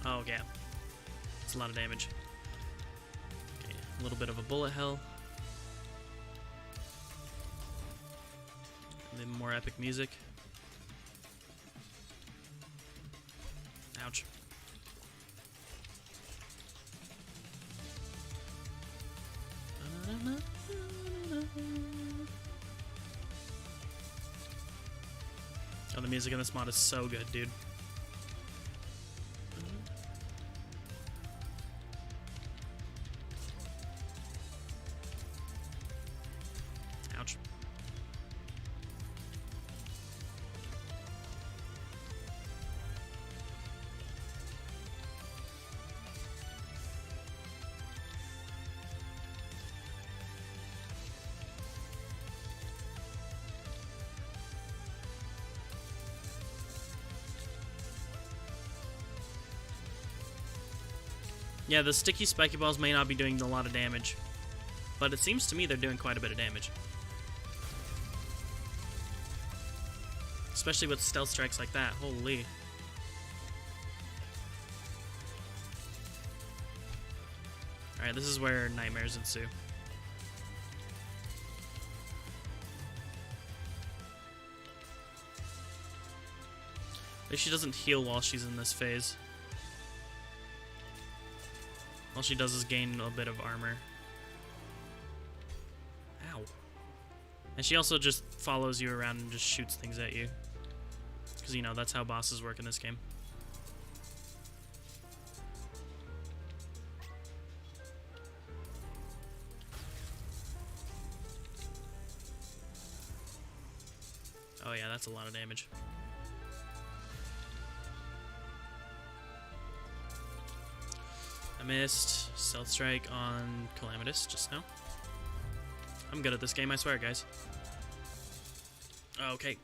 Oh, yeah. It's a lot of damage. Okay, a little bit of a bullet hell. And then more epic music. Ouch. Oh, the music in this mod is so good, dude. Ouch. Yeah, the sticky spiky balls may not be doing a lot of damage, but it seems to me they're doing quite a bit of damage. Especially with stealth strikes like that. Holy. Alright, this is where nightmares ensue. At least she doesn't heal while she's in this phase. All she does is gain a bit of armor. Ow. And she also just follows you around and just shoots things at you. Because, you know, that's how bosses work in this game. Oh yeah, that's a lot of damage. I missed Stealth Strike on Calamitous just now. I'm good at this game, I swear, guys. Okay.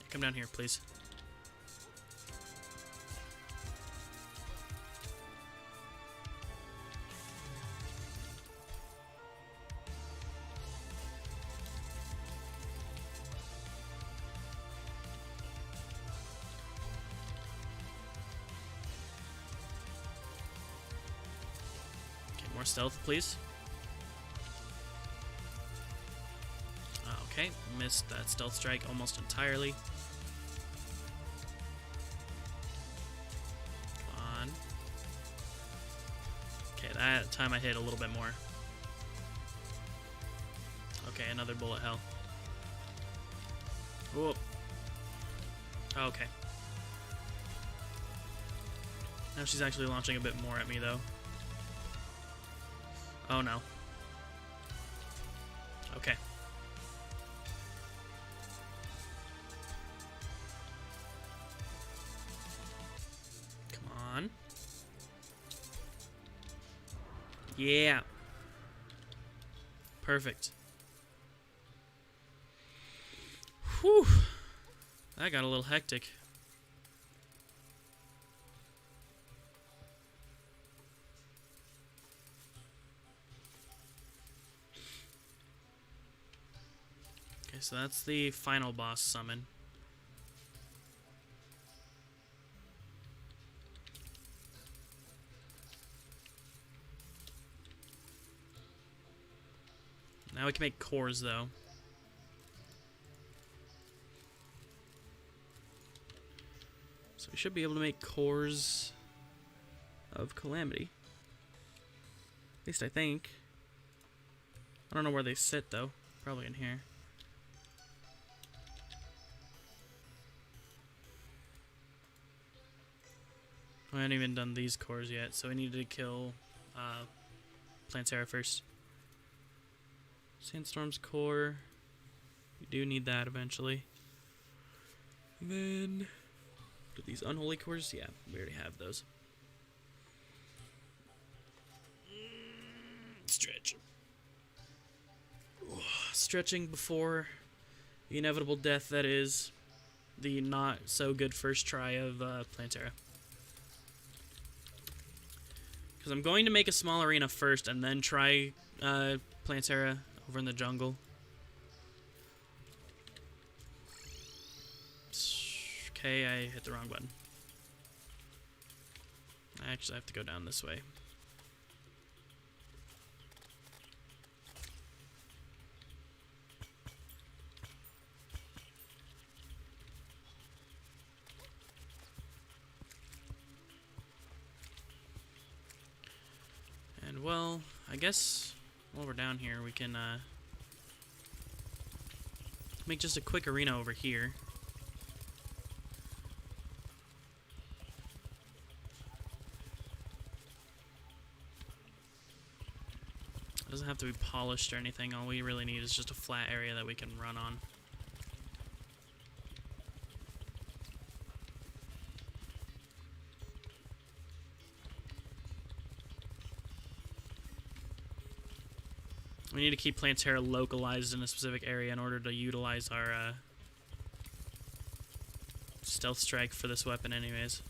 Come down here, please. More stealth, please. Okay, missed that stealth strike almost entirely. Come on. Okay, that time I hit a little bit more. Okay, another bullet hell. Whoop. Okay. Now she's actually launching a bit more at me, though. Oh no. Okay. Come on. Yeah. Perfect. Whew. That got a little hectic. Okay, so that's the final boss summon. Now we can make cores, though. So we should be able to make cores of Calamity. At least I think. I don't know where they sit, though. Probably in here. We haven't even done these cores yet, so we need to kill Plantera first. Sandstorm's core. We do need that eventually. And then do these unholy cores? Yeah, we already have those. Stretch. stretching before the inevitable death that is the not so good first try of Plantera. Because I'm going to make a small arena first and then try Plantera over in the jungle. Okay, I hit the wrong button. I actually have to go down this way. And well, I guess while we're down here, we can make just a quick arena over here. It doesn't have to be polished or anything. All we really need is just a flat area that we can run on. We need to keep Plantera localized in a specific area in order to utilize our stealth strike for this weapon anyways.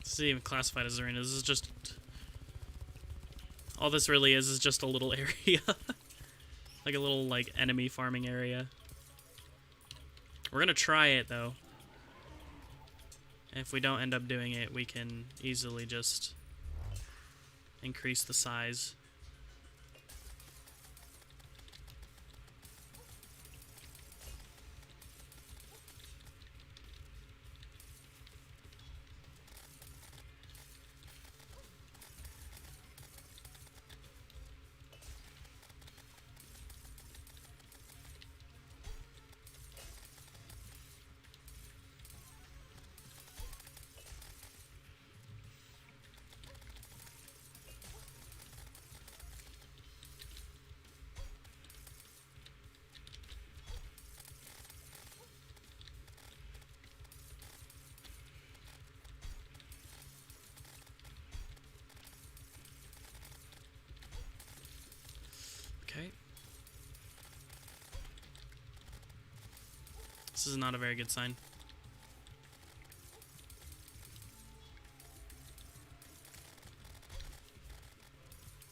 This isn't even classified as arena. This is just... all this really is just a little area. Like a little, like, enemy farming area. We're gonna try it, though. If we don't end up doing it, we can easily just increase the size. Okay. This is not a very good sign.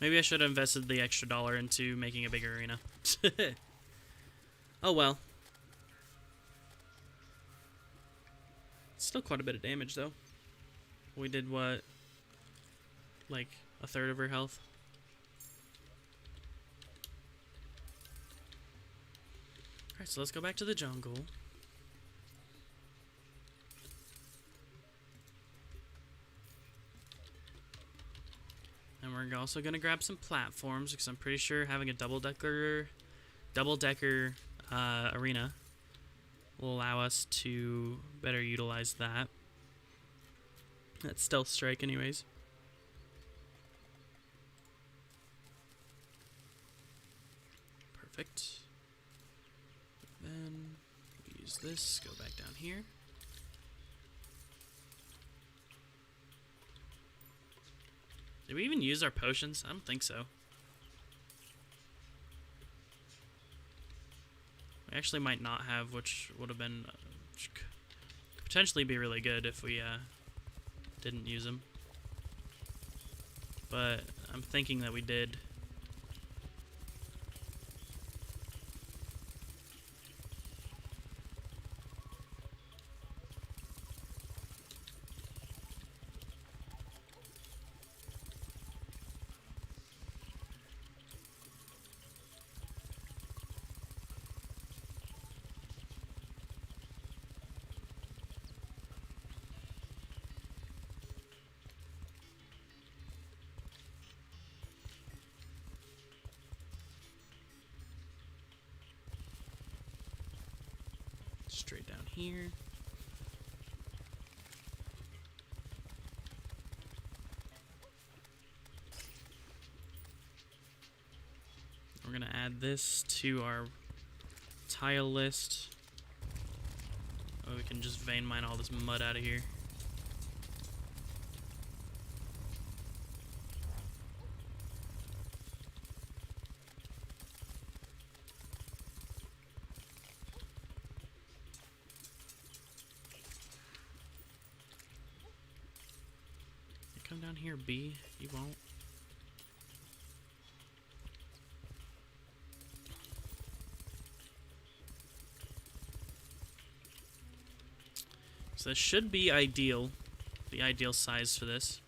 Maybe I should have invested the extra $1 into making a bigger arena. Oh well. Still quite a bit of damage though. We did what? Like a third of her health? Alright, so let's go back to the jungle. And we're also going to grab some platforms, because I'm pretty sure having a double-decker arena will allow us to better utilize that. That stealth strike anyways. Perfect. Then use this, go back down here. Did we even use our potions? I don't think so. We actually might not have, which would have been which could potentially be really good if we didn't use them. But I'm thinking that we did. Straight down here. We're gonna add this to our tile list. Oh, we can just vein mine all this mud out of here. You come down here, B. You won't. So this should be ideal, the ideal size for this.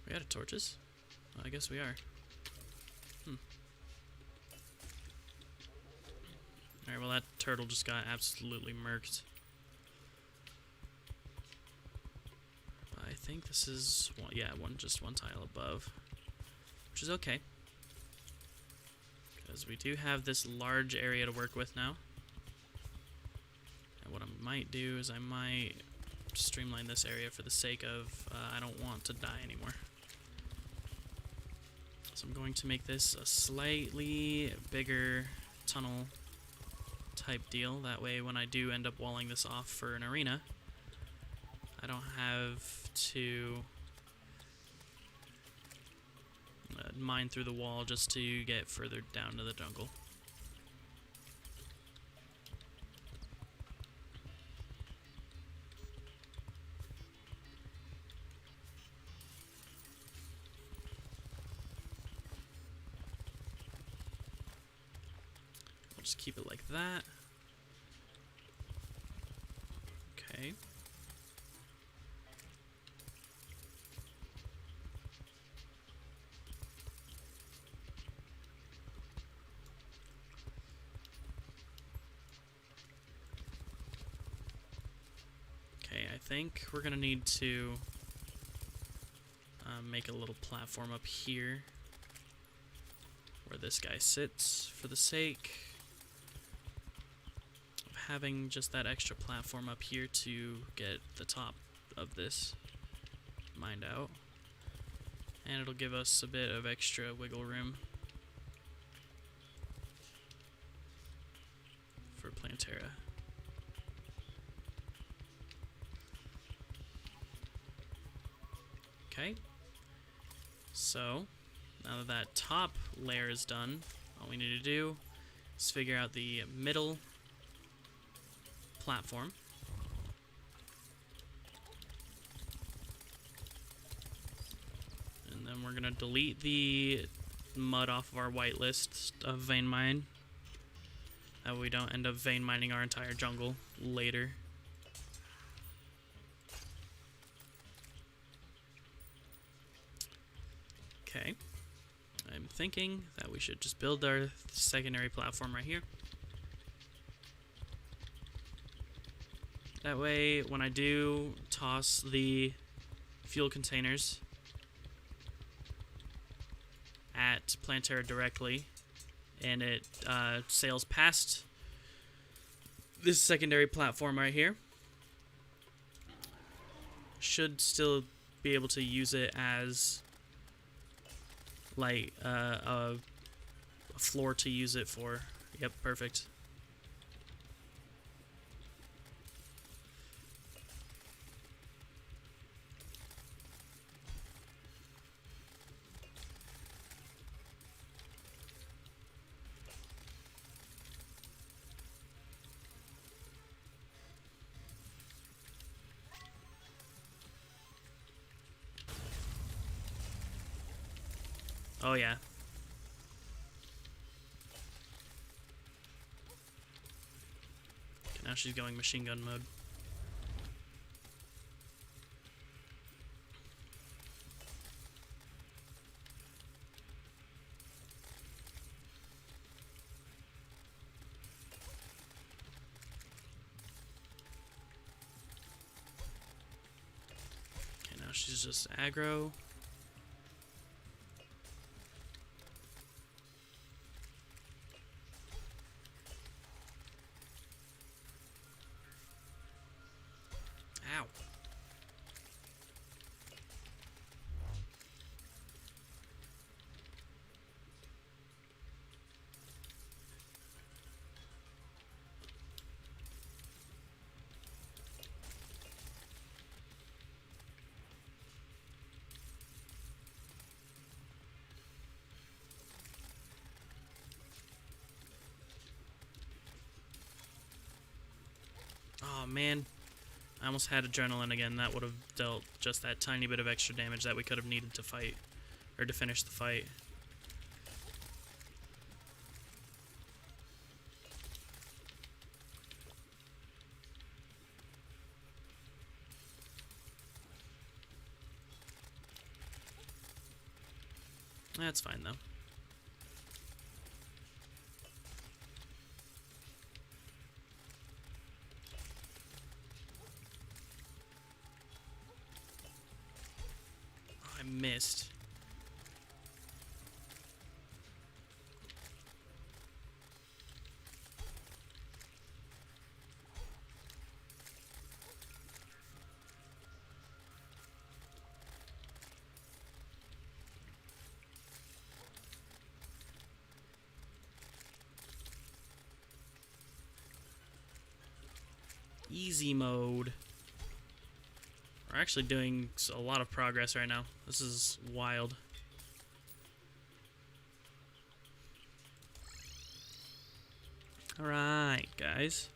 We out of torches? Well, I guess we are. Alright, well that turtle just got absolutely murked. I think this is one, yeah, just one tile above, which is okay, because we do have this large area to work with now. And what I might do is I might streamline this area for the sake of I don't want to die anymore. So I'm going to make this a slightly bigger tunnel type deal. That way when I do end up walling this off for an arena, I don't have to mine through the wall just to get further down to the jungle. We'll just keep it like that. Okay. I think we're gonna need to make a little platform up here where this guy sits for the sake of having just that extra platform up here to get the top of this mined out, and it'll give us a bit of extra wiggle room for Plantera. Okay, so now that that top layer is done, all we need to do is figure out the middle platform. And then we're going to delete the mud off of our whitelist of vein mine. That way we don't end up vein mining our entire jungle later. Okay, I'm thinking that we should just build our secondary platform right here. That way, when I do toss the fuel containers at Plantera directly, and it sails past this secondary platform right here, should still be able to use it as like a floor to use it for. Yep, perfect. Oh, yeah. Okay, now she's going machine gun mode. Okay, now she's just aggro. Ow. Oh, man. I almost had adrenaline again. That would have dealt just that tiny bit of extra damage that we could have needed to fight, or to finish the fight. That's fine, though. Oh, I missed. Easy mode. We're actually doing a lot of progress right now. This is wild. Alright, guys.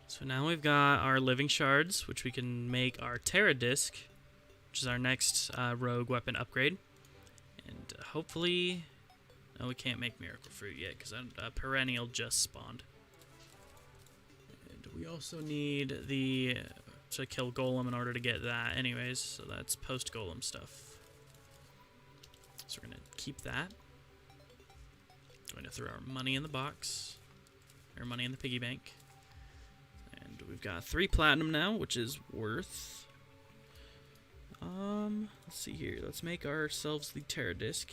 So now we've got our living shards, which we can make our Terra disc, which is our next rogue weapon upgrade. And hopefully... No, we can't make miracle fruit yet, because perennial just spawned. We also need to kill golem in order to get that anyways, so that's post golem stuff. So we're going to keep that. Going to throw our money in the box, or money in the piggy bank. And we've got 3 platinum now, which is worth... let's see here. Let's make ourselves the Terra disc.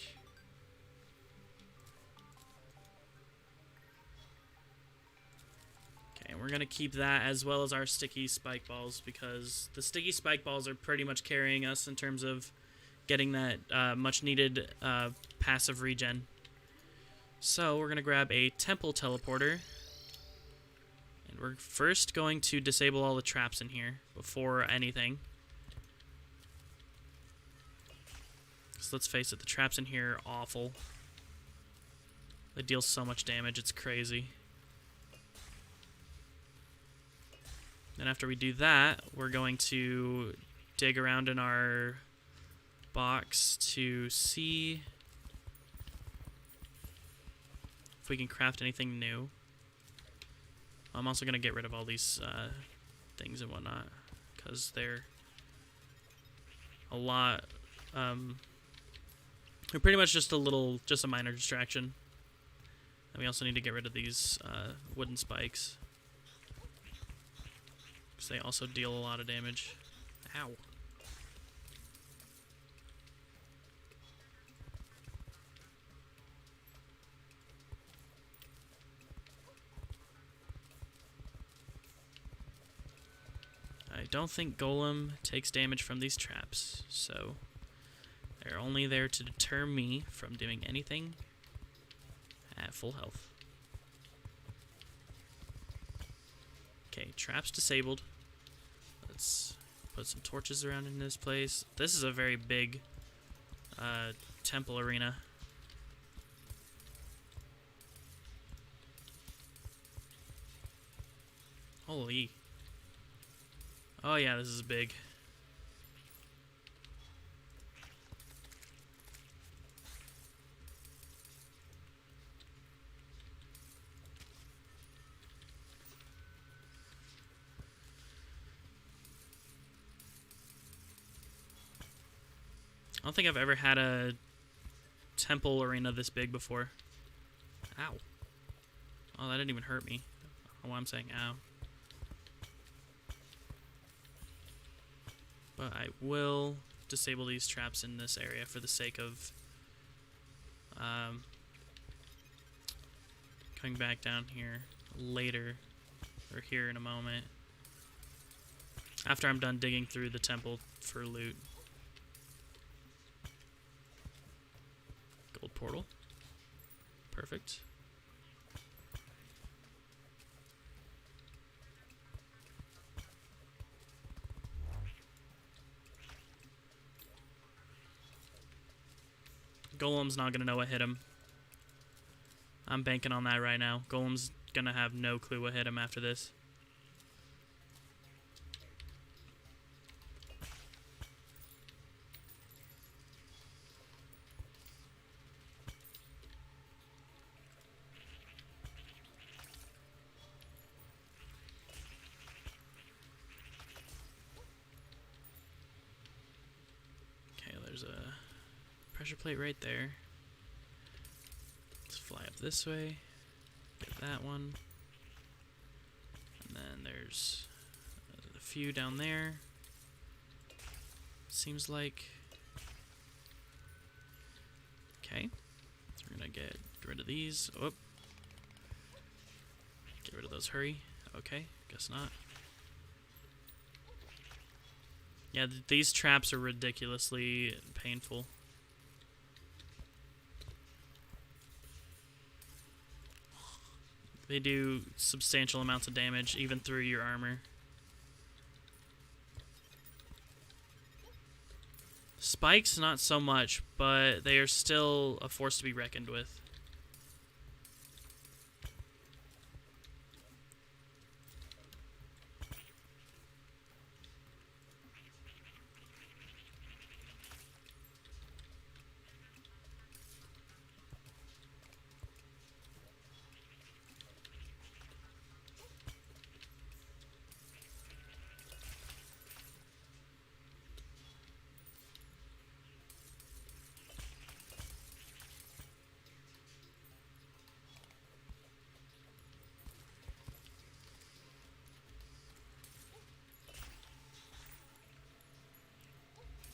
And we're going to keep that as well as our sticky spike balls, because the sticky spike balls are pretty much carrying us in terms of getting that much needed passive regen. So we're going to grab a temple teleporter. And we're first going to disable all the traps in here before anything. So let's face it, the traps in here are awful. They deal so much damage, it's crazy. Then after we do that, we're going to dig around in our box to see if we can craft anything new. I'm also going to get rid of all these things and whatnot, because they're a lot... they're pretty much just a minor distraction. And we also need to get rid of these wooden spikes, because they also deal a lot of damage. Ow. I don't think Golem takes damage from these traps, so they're only there to deter me from doing anything at full health. Okay, traps disabled. Let's put some torches around in this place. This is a very big temple arena. Holy. Oh yeah, this is big. I don't think I've ever had a temple arena this big before. Ow. Oh, that didn't even hurt me. I don't know why I'm saying ow. But I will disable these traps in this area for the sake of coming back down here later, or here in a moment, after I'm done digging through the temple for loot. Gold portal. Perfect. Golem's not gonna know what hit him. I'm banking on that right now. Golem's gonna have no clue what hit him after this. Okay, there's a pressure plate right there. Let's fly up this way. Get that one. And then there's a few down there. Seems like... Okay. So we're gonna get rid of these. Oh. Get rid of those. Hurry. Okay. Guess not. Yeah, these traps are ridiculously painful. They do substantial amounts of damage, even through your armor. Spikes, not so much, but they are still a force to be reckoned with.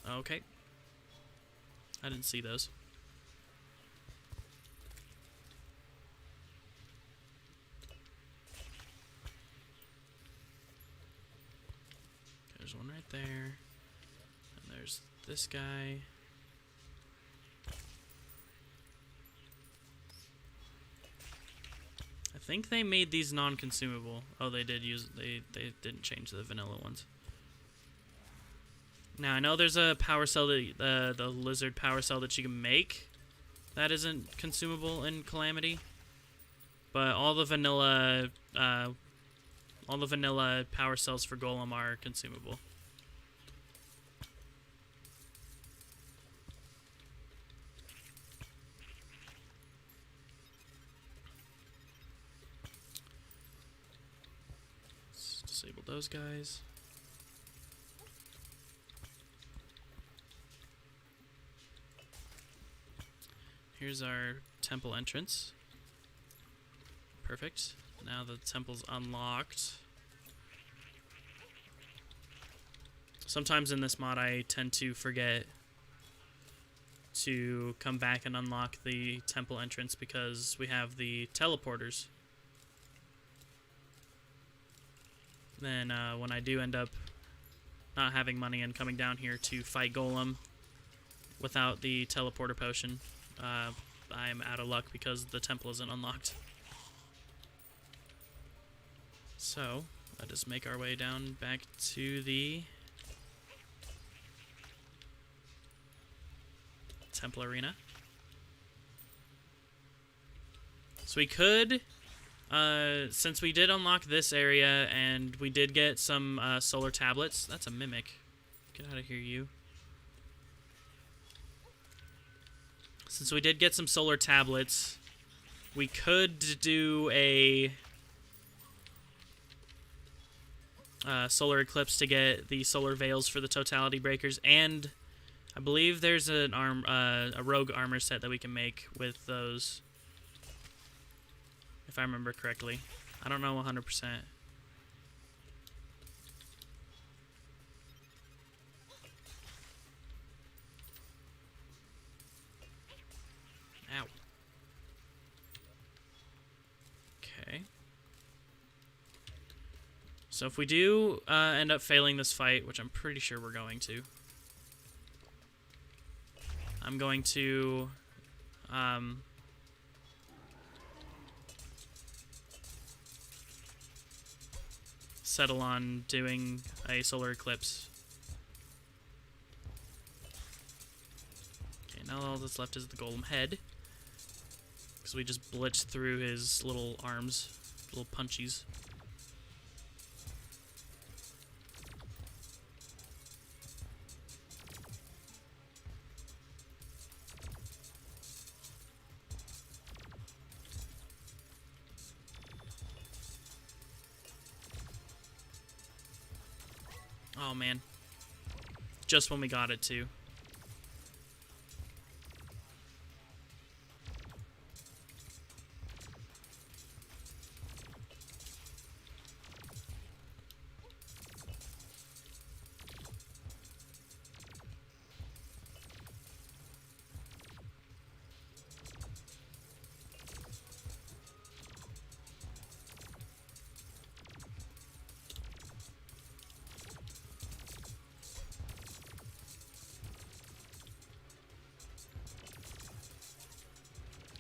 Okay. I didn't see those. There's one right there. And there's this guy. I think they made these non-consumable. Oh, they did use... They didn't change the vanilla ones. Now, I know there's a power cell, that, the lizard power cell that you can make that isn't consumable in Calamity. But all the vanilla power cells for Golem are consumable. Let's disable those guys. Here's our temple entrance. Perfect. Now the temple's unlocked. Sometimes in this mod I tend to forget to come back and unlock the temple entrance because we have the teleporters. Then when I do end up not having money and coming down here to fight Golem without the teleporter potion, I'm out of luck because the temple isn't unlocked. So, let us make our way down back to the temple arena. So we could, since we did unlock this area and we did get some solar tablets. That's a mimic. Get out of here, you. Since we did get some solar tablets, we could do a solar eclipse to get the solar veils for the totality breakers and I believe there's a rogue armor set that we can make with those, if I remember correctly. I don't know 100%. Ow. Okay. So if we do end up failing this fight, which I'm pretty sure we're going to, I'm going to settle on doing a solar eclipse. Okay, now all that's left is the golem head, because we just blitzed through his little arms, little punchies. Oh man. Just when we got it too.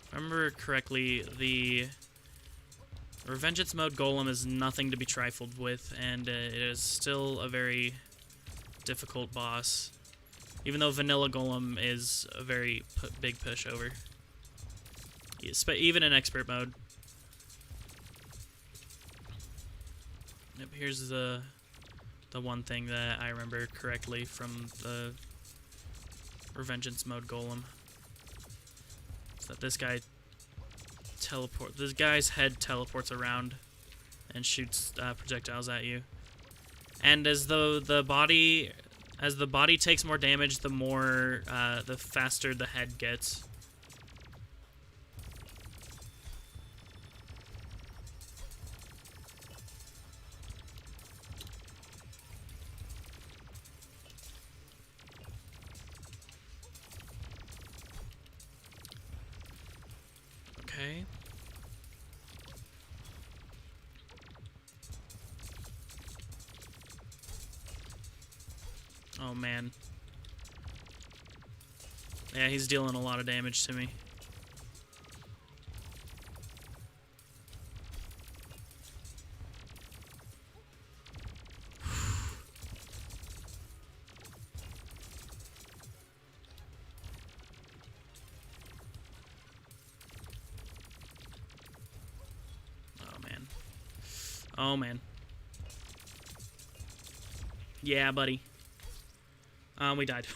If I remember correctly, the Revengance mode golem is nothing to be trifled with, and it is still a very difficult boss, even though vanilla golem is a very big pushover, even in expert mode. Yep, here's the one thing that I remember correctly from the Revengance mode golem. That this guy's head teleports around and shoots projectiles at you. And as the body takes more damage, the faster the head gets. Okay. Oh man. Yeah, he's dealing a lot of damage to me. Oh, man. Yeah, buddy. We died.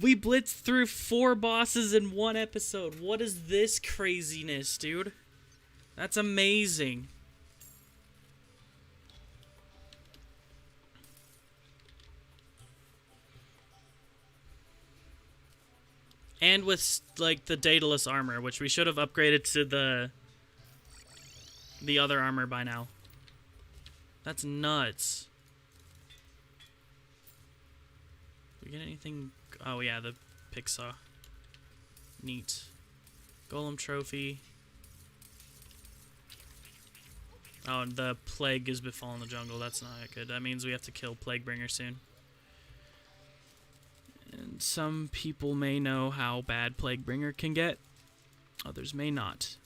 We blitzed through 4 bosses in 1 episode. What is this craziness, dude? That's amazing. And with, like, the Daedalus armor, which we should have upgraded to the other armor by now. That's nuts. We get anything? Oh yeah, the pick saw. Neat. Golem trophy. Oh, and the plague is befallen the jungle. That's not good. That means we have to kill Plaguebringer soon. And some people may know how bad Plaguebringer can get. Others may not.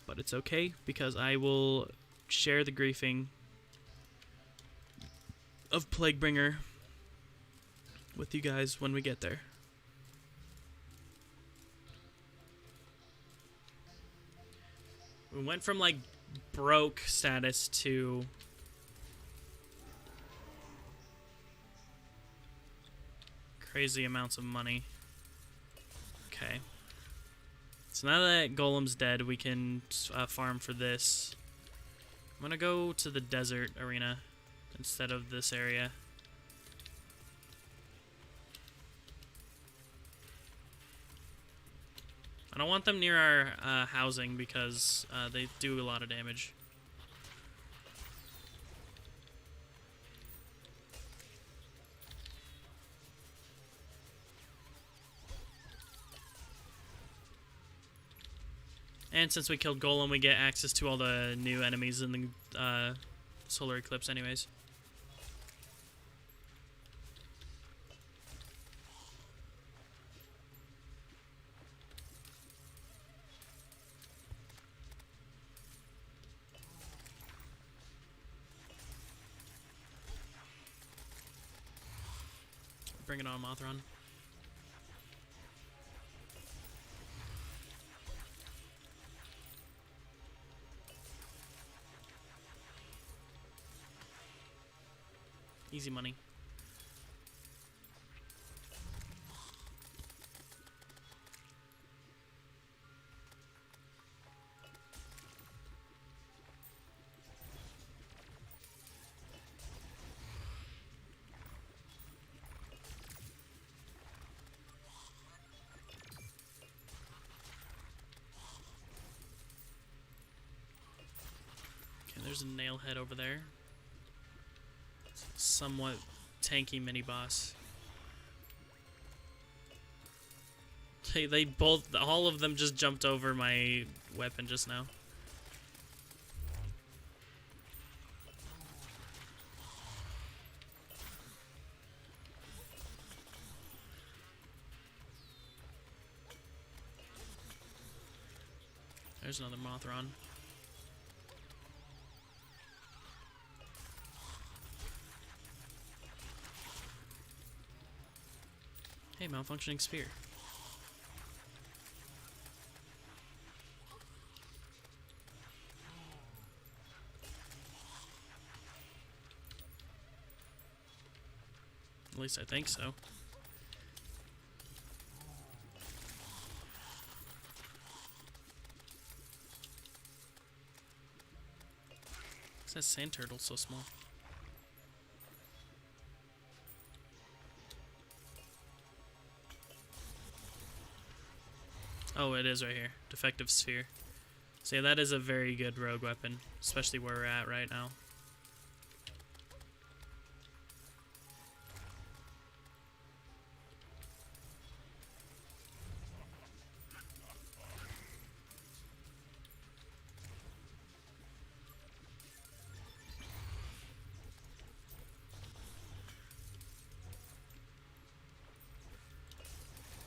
But it's okay, because I will share the griefing of Plaguebringer with you guys when we get there. We went from, like, broke status to crazy amounts of money. Okay. So now that Golem's dead, we can farm for this. I'm gonna go to the desert arena instead of this area. I don't want them near our housing because they do a lot of damage. And since we killed Golem, we get access to all the new enemies in the solar eclipse anyways. Bring it on, Mothron. Easy money. Okay, there's a nail head over there. Somewhat tanky mini boss. They both, all of them just jumped over my weapon just now. There's another Mothron. Hey, malfunctioning sphere. At least I think so. Why's that sand turtle so small? Oh, it is right here. Defective sphere. So yeah, that is a very good rogue weapon, especially where we're at right now.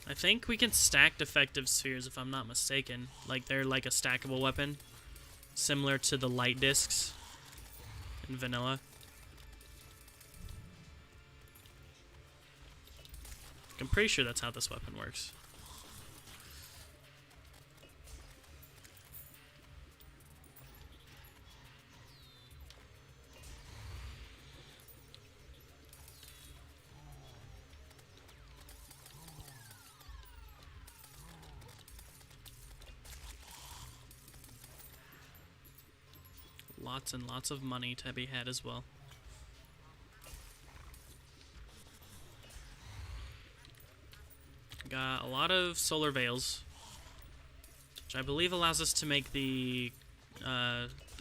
I think we can stack defective spheres if I'm not mistaken. Like they're like a stackable weapon, similar to the light discs in vanilla. I'm pretty sure that's how this weapon works. Lots and lots of money to be had as well. Got a lot of solar veils, which I believe allows us to make the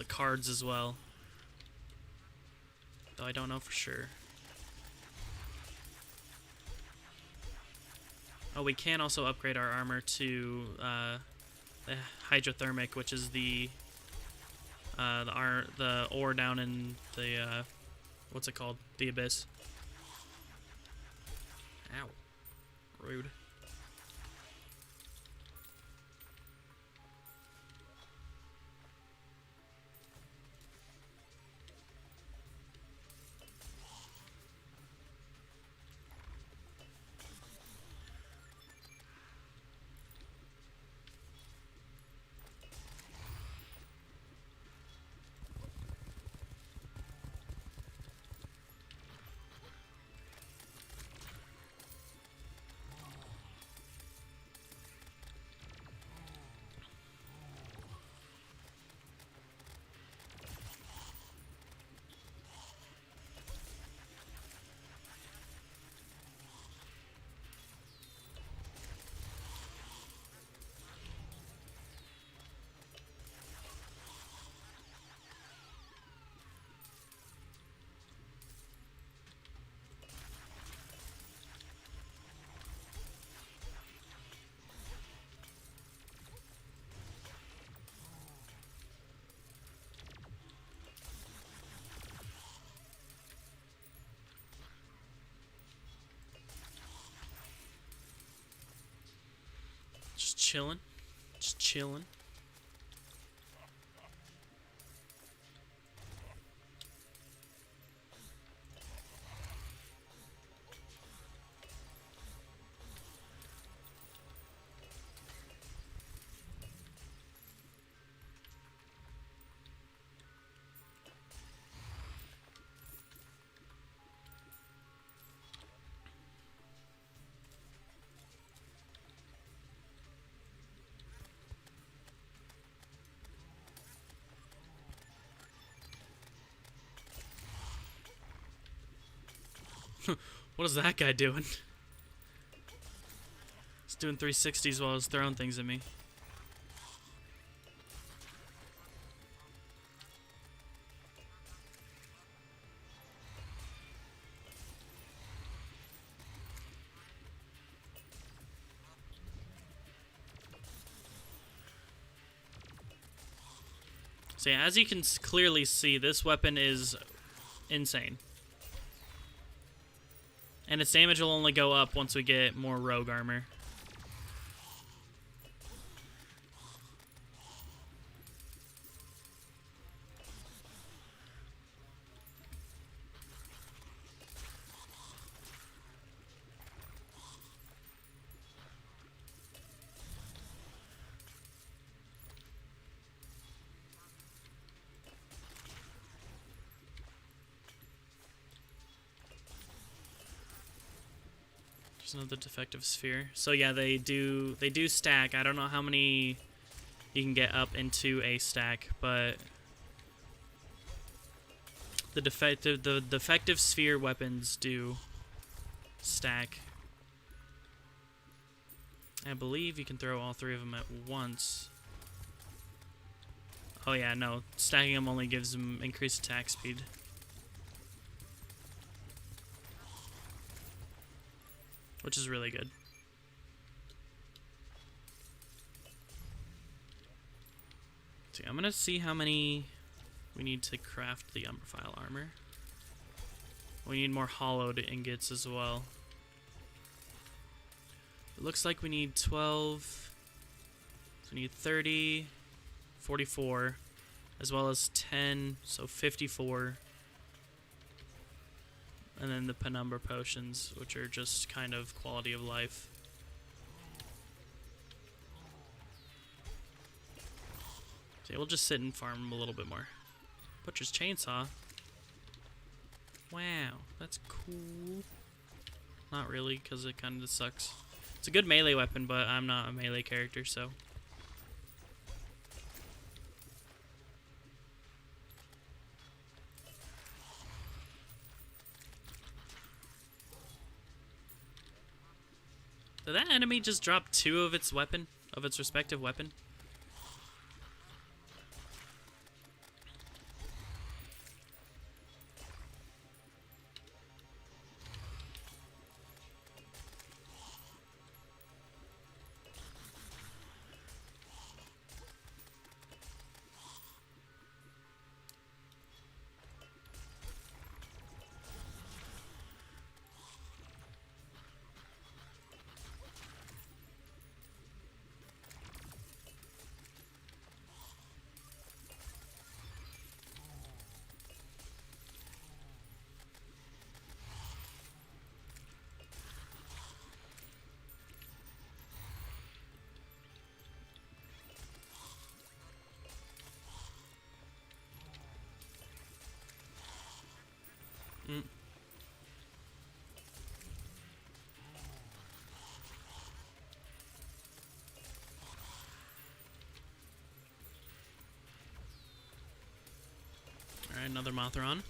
cards as well. Though I don't know for sure. Oh, we can also upgrade our armor to the hydrothermic, which is the ore down in the what's it called? The abyss. Ow. Rude. chilling. Just chilling. What is that guy doing? He's doing 360s while he's throwing things at me. So yeah, as you can clearly see, this weapon is insane. And its damage will only go up once we get more rogue armor. Another defective sphere. So yeah, they do stack. I don't know how many you can get up into a stack, but the defective sphere weapons do stack. I believe you can throw all three of them at once. Oh yeah, no, stacking them only gives them increased attack speed. Which is really good. So I'm gonna see how many we need to craft the Umberfile armor. We need more hollowed ingots as well. It looks like we need 12. So we need 30, 44, as well as 10, so 54. And then the penumbra potions, which are just kind of quality of life. So we'll just sit and farm a little bit more. Butcher's chainsaw. Wow, that's cool. Not really, because it kind of sucks. It's a good melee weapon, but I'm not a melee character, so. Did that enemy just drop 2 of its weapon? Of its respective weapon? Mm. Alright, another Mothron.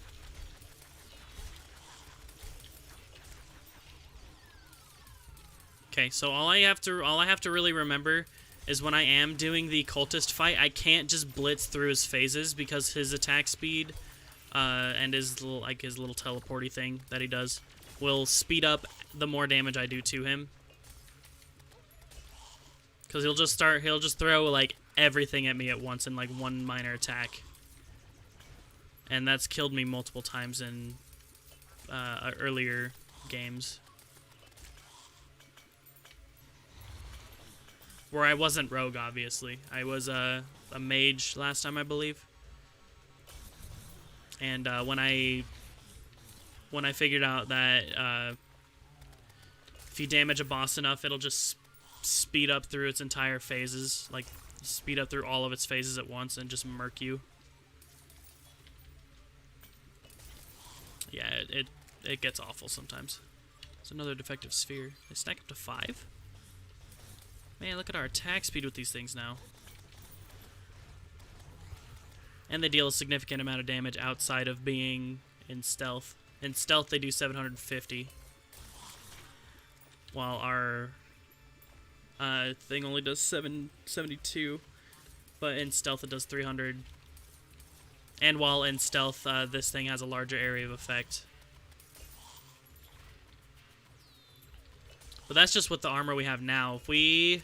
Okay, so all I have to really remember is when I am doing the cultist fight, I can't just blitz through his phases because his attack speed and his little teleporty thing that he does will speed up the more damage I do to him. Because he'll just throw like everything at me at once in like one minor attack. And that's killed me multiple times in earlier games. Where I wasn't rogue, obviously. I was a mage last time, I believe. And when I figured out that if you damage a boss enough, it'll just speed up through its entire phases, like speed up through all of its phases at once and just murk you. Yeah, it gets awful sometimes. It's another defective sphere. They stack up to 5? Man, look at our attack speed with these things now. And they deal a significant amount of damage outside of being in stealth. In stealth, they do 750. While our thing only does 772. But in stealth, it does 300. And while in stealth, this thing has a larger area of effect. But that's just with the armor we have now. If we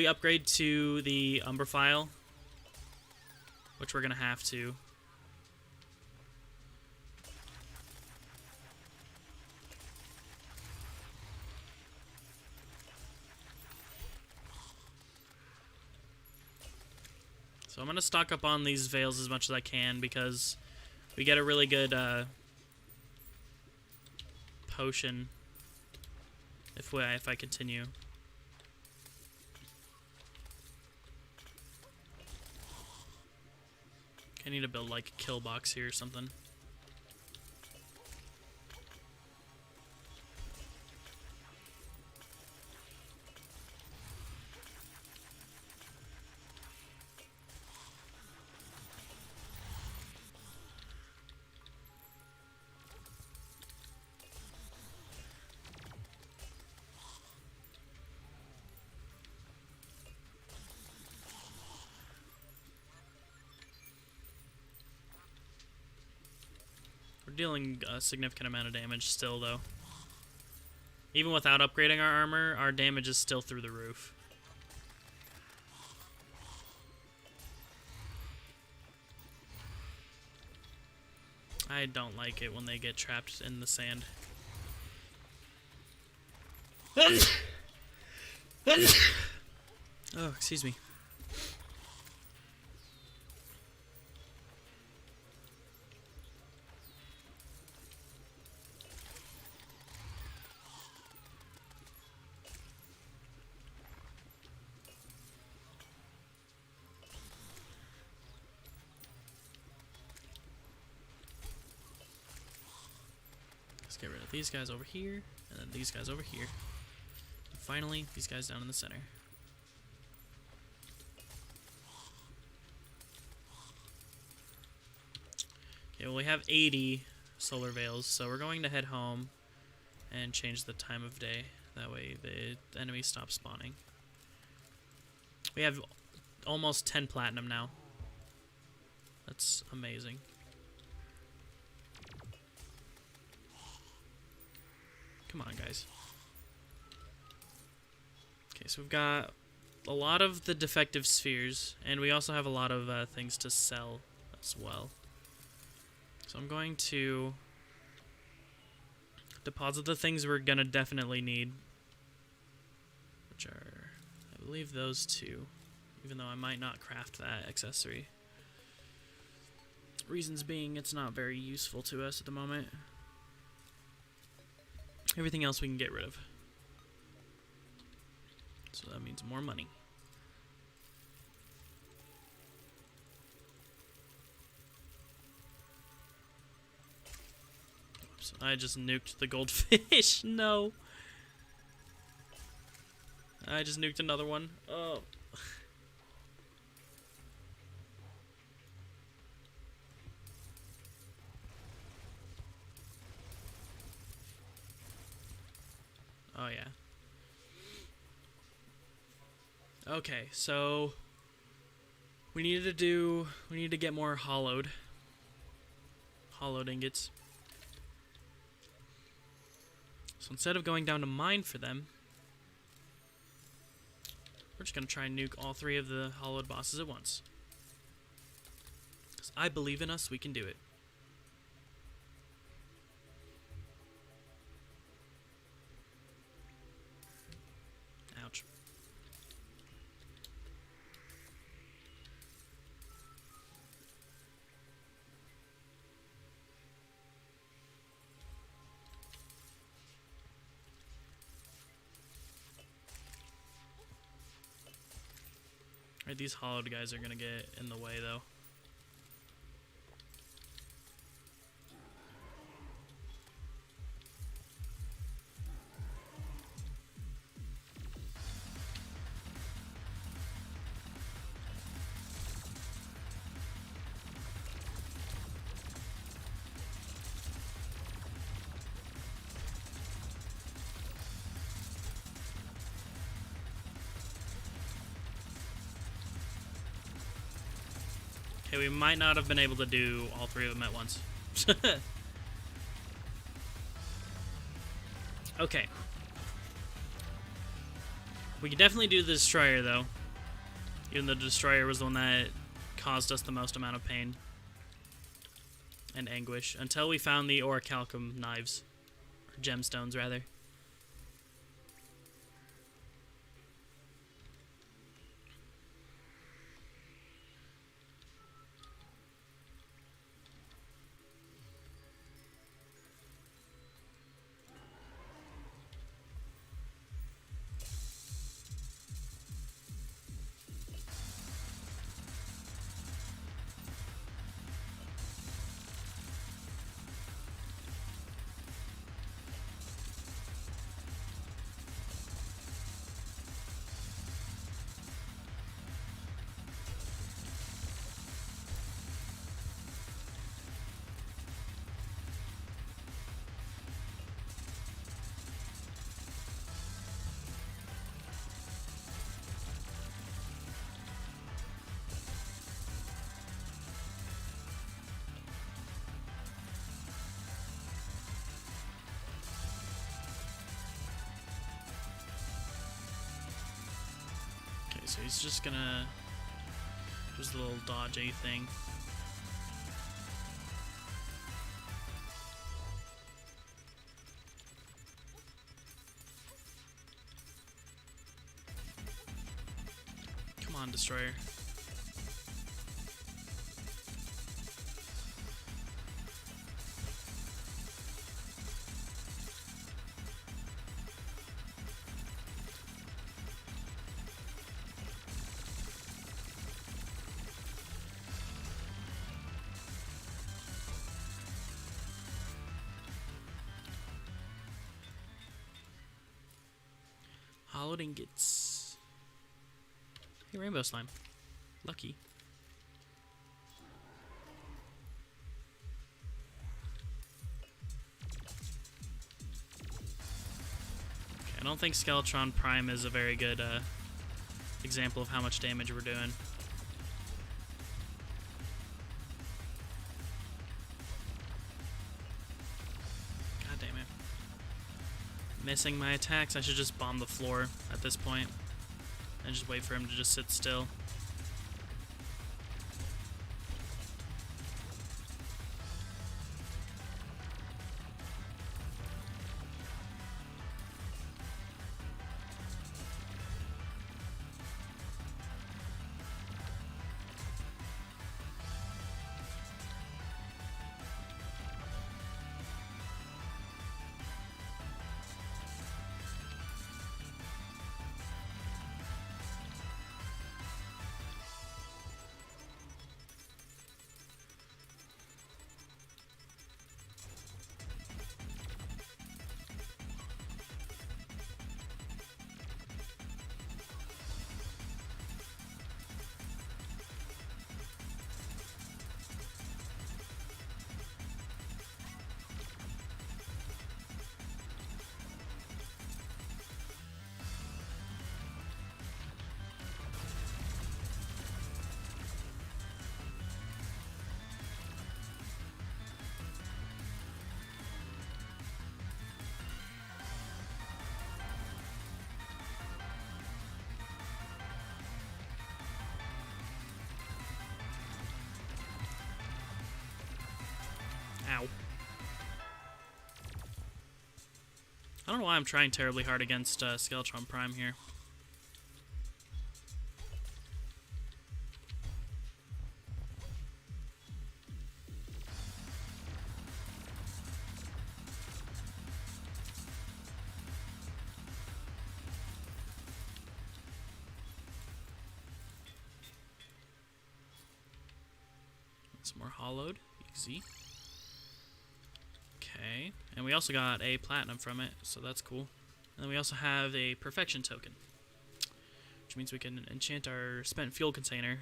upgrade to the Umberfile, which we're gonna have to. So I'm gonna stock up on these veils as much as I can because we get a really good potion if I continue. I need to build like a kill box here or something. We're dealing a significant amount of damage still, though. Even without upgrading our armor, our damage is still through the roof. I don't like it when they get trapped in the sand. Oh, excuse me. Let's get rid of these guys over here, and then these guys over here. And finally, these guys down in the center. Okay, well we have 80 solar veils, so we're going to head home and change the time of day. That way the enemies stop spawning. We have almost 10 platinum now. That's amazing. Come on, guys. Okay, so we've got a lot of the defective spheres, and we also have a lot of things to sell as well. So I'm going to deposit the things we're gonna definitely need, which are, I believe, those two, even though I might not craft that accessory. Reasons being, it's not very useful to us at the moment. Everything else we can get rid of. So that means more money. Oops, I just nuked the goldfish. No. I just nuked another one. Oh. Oh, yeah. Okay, so we need to get more hollowed ingots. So instead of going down to mine for them, we're just gonna try and nuke all 3 of the hollowed bosses at once. 'Cause I believe in us, we can do it. Ouch. Right, these hollowed guys are gonna get in the way though. Okay, we might not have been able to do all three of them at once. Okay. We can definitely do the Destroyer, though. Even though the Destroyer was the one that caused us the most amount of pain and anguish. Until we found the Orichalcum knives. Or gemstones, rather. Okay, so he's just gonna do his little dodgy thing. Come on, Destroyer. Hollowed ingots. Hey, rainbow slime. Lucky. Okay, I don't think Skeletron Prime is a very good example of how much damage we're doing. God damn it. Missing my attacks. I should just bomb the floor at this point and just wait for him to just sit still. Ow. I don't know why I'm trying terribly hard against Skeletron Prime here. Some more hollowed. Easy. Okay. And we also got a platinum from it, so that's cool. And then we also have a perfection token, which means we can enchant our spent fuel container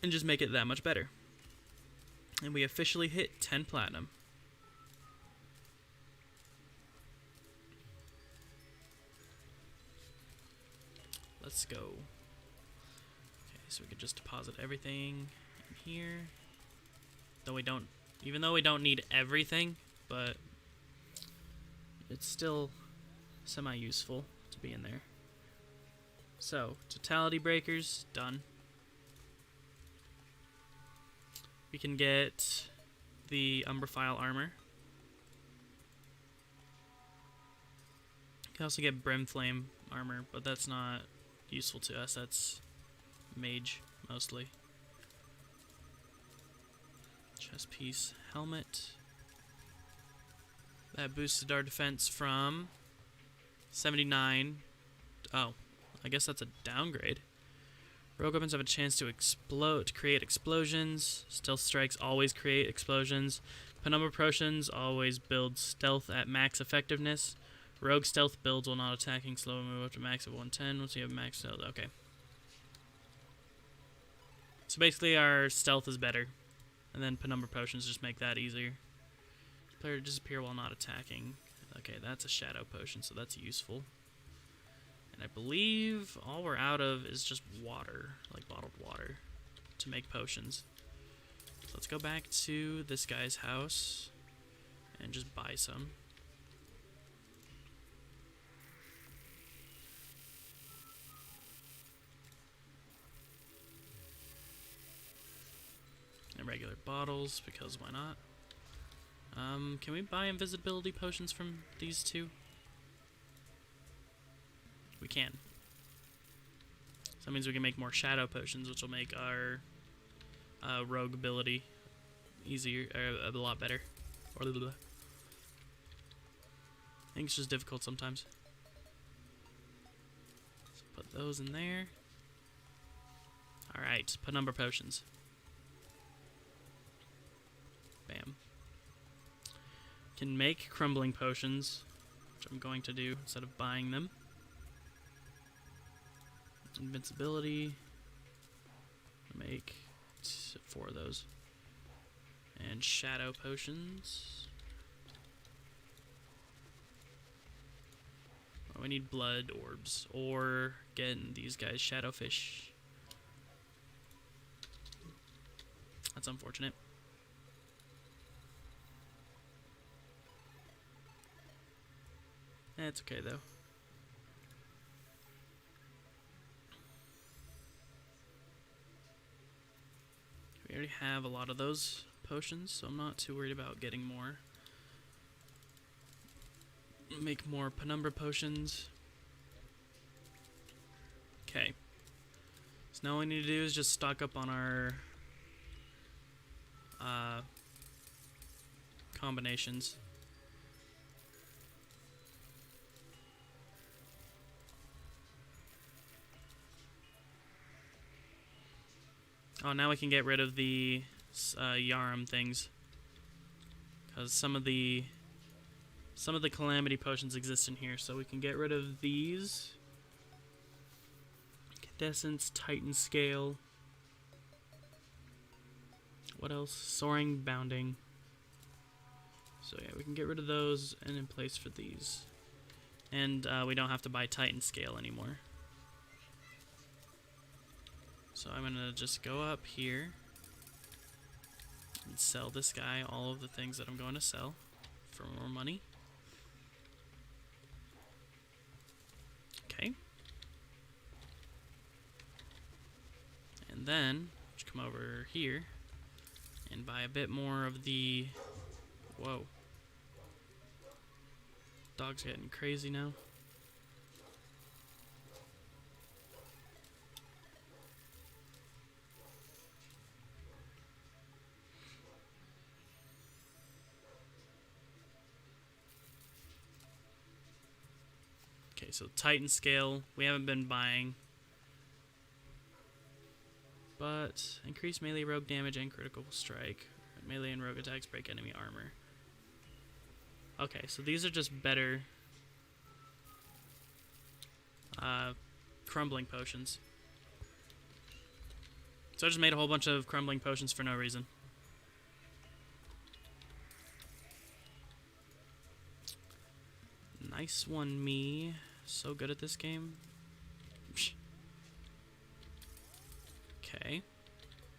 and just make it that much better. And we officially hit 10 platinum. Let's go. Okay, so we could just deposit everything in here. Even though we don't need everything, but it's still semi-useful to be in there. So, totality breakers, done. We can get the Umbraphile armor. We can also get Brimflame armor, but that's not useful to us. That's mage, mostly. Chest piece, helmet. That boosted our defense from 79. Oh, I guess that's a downgrade. Rogue weapons have a chance to create explosions. Stealth strikes always create explosions. Penumbra potions always build stealth at max effectiveness. Rogue stealth builds while not attacking. Slow move up to max of 110 once you have max stealth. Okay. So basically our stealth is better. And then Penumbra potions just make that easier. Player to disappear while not attacking. Okay, that's a shadow potion, so that's useful. And I believe all we're out of is just water, like bottled water, to make potions. So let's go back to this guy's house and just buy some. And regular bottles, because why not? Can we buy invisibility potions from these two? We can. So that means we can make more shadow potions, which will make our rogue ability easier, a lot better. I think it's just difficult sometimes. So put those in there. Alright, Penumbra potions. Bam. Can make crumbling potions, which I'm going to do instead of buying them. Invincibility. Make 4 of those. And shadow potions. Oh, we need blood orbs. Or getting these guys shadowfish. That's unfortunate. It's okay though. We already have a lot of those potions, so I'm not too worried about getting more. Make more Penumbra potions. Okay. So now all we need to do is just stock up on our combinations. Oh, now we can get rid of the Yarum things, because some of the calamity potions exist in here, so we can get rid of these. Incandescence, Titan Scale. What else? Soaring, Bounding. So yeah, we can get rid of those and in place for these. And we don't have to buy Titan Scale anymore. So I'm going to just go up here and sell this guy all of the things that I'm going to sell for more money. Okay. And then just come over here and buy a bit more of the... Whoa. Dog's getting crazy now. So Titan Scale, we haven't been buying. but increase melee rogue damage and critical strike. Melee and rogue attacks break enemy armor. Okay, so these are just better crumbling potions. So I just made a whole bunch of crumbling potions for no reason. Nice one, me. So good at this game. Okay.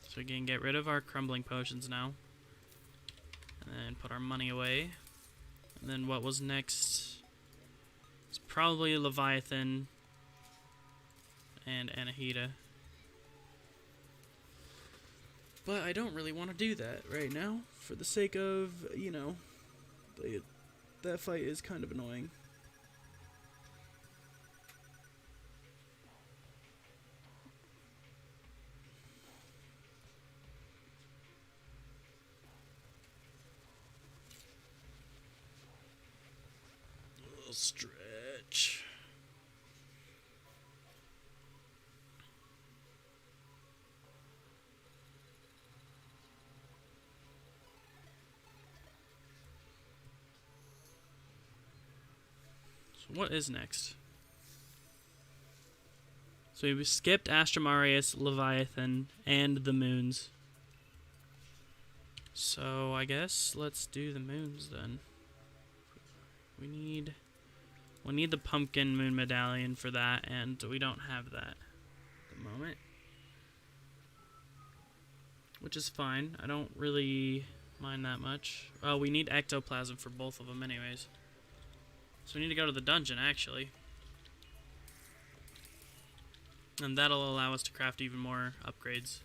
So we can get rid of our crumbling potions now. And then put our money away. And then what was next? It's probably Leviathan and Anahita. But I don't really want to do that right now, for the sake of, you know, that fight is kind of annoying. A little stretch. What is next? So we skipped Astramarius, Leviathan, and the moons. So I guess let's do the moons then. We need the pumpkin moon medallion for that, and we don't have that at the moment. Which is fine. I don't really mind that much. Oh, we need ectoplasm for both of them anyways. So we need to go to the dungeon, actually. And that'll allow us to craft even more upgrades.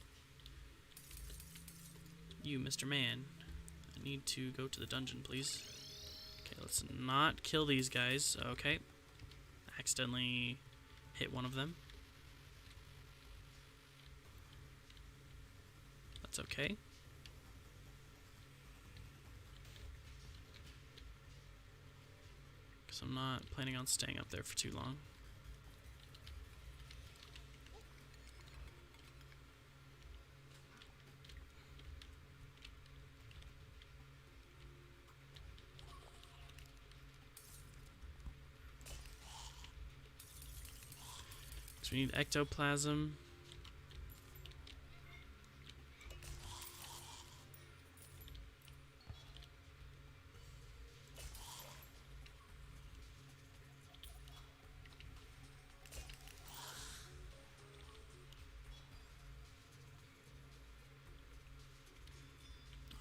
You, Mr. Man. I need to go to the dungeon, please. Okay, let's not kill these guys. Okay. Accidentally hit one of them. That's okay. I'm not planning on staying up there for too long. So we need ectoplasm.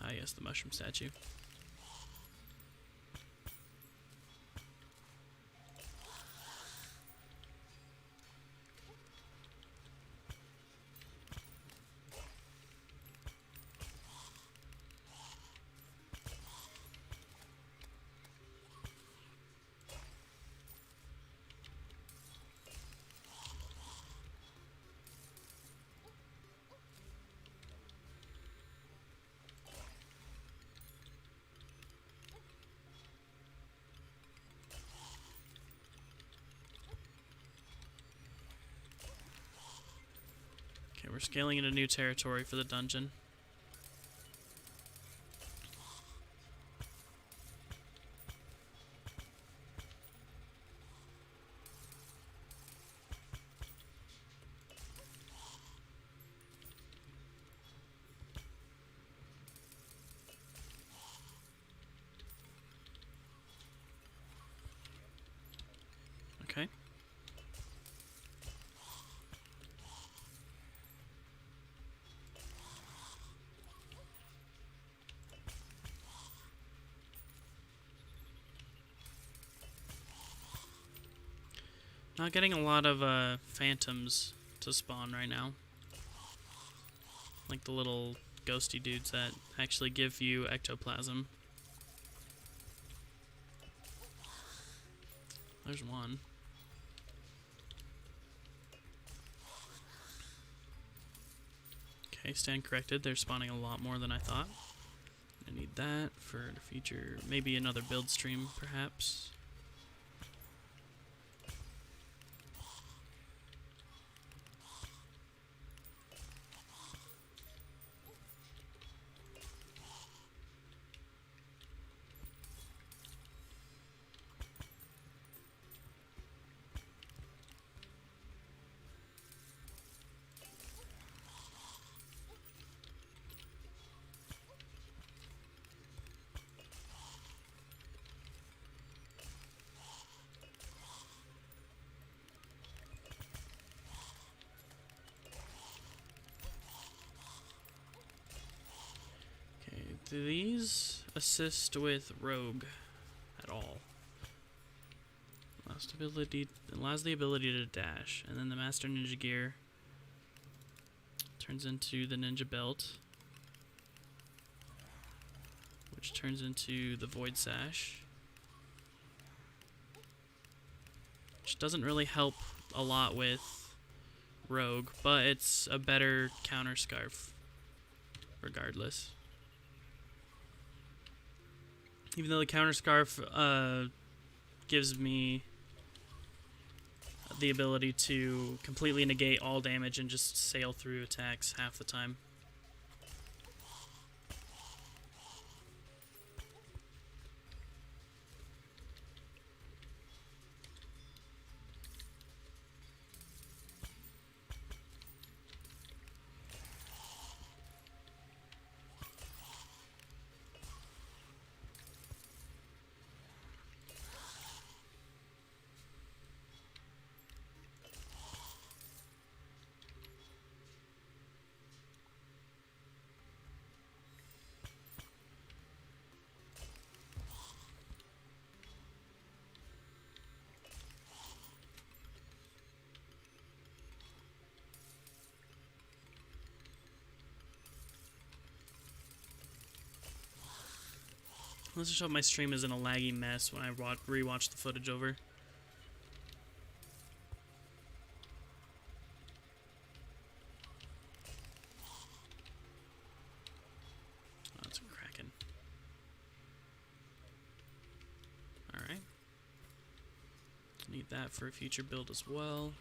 Ah, yes, the mushroom statue. Okay, we're scaling into new territory for the dungeon. Okay. Not getting a lot of phantoms to spawn right now. Like the little ghosty dudes that actually give you ectoplasm. There's one. Okay, stand corrected. They're spawning a lot more than I thought. I need that for the future. Maybe another build stream, perhaps. Do these assist with rogue at all? Allows the ability to dash, and then the Master Ninja Gear turns into the Ninja Belt, which turns into the Void Sash, which doesn't really help a lot with rogue, but it's a better counter scarf regardless. Even though the counter scarf gives me the ability to completely negate all damage and just sail through attacks half the time. Let's just hope my stream isn't a laggy mess when I rewatch the footage over. Oh, that's cracking. Alright. Need that for a future build as well.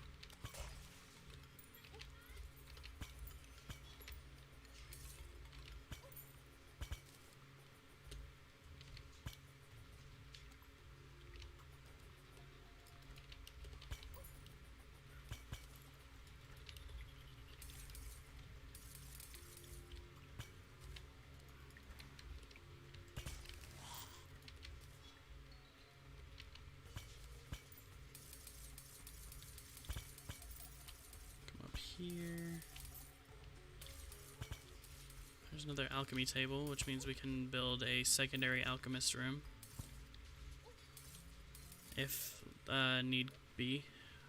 Here. There's another alchemy table, which means we can build a secondary alchemist room if need be.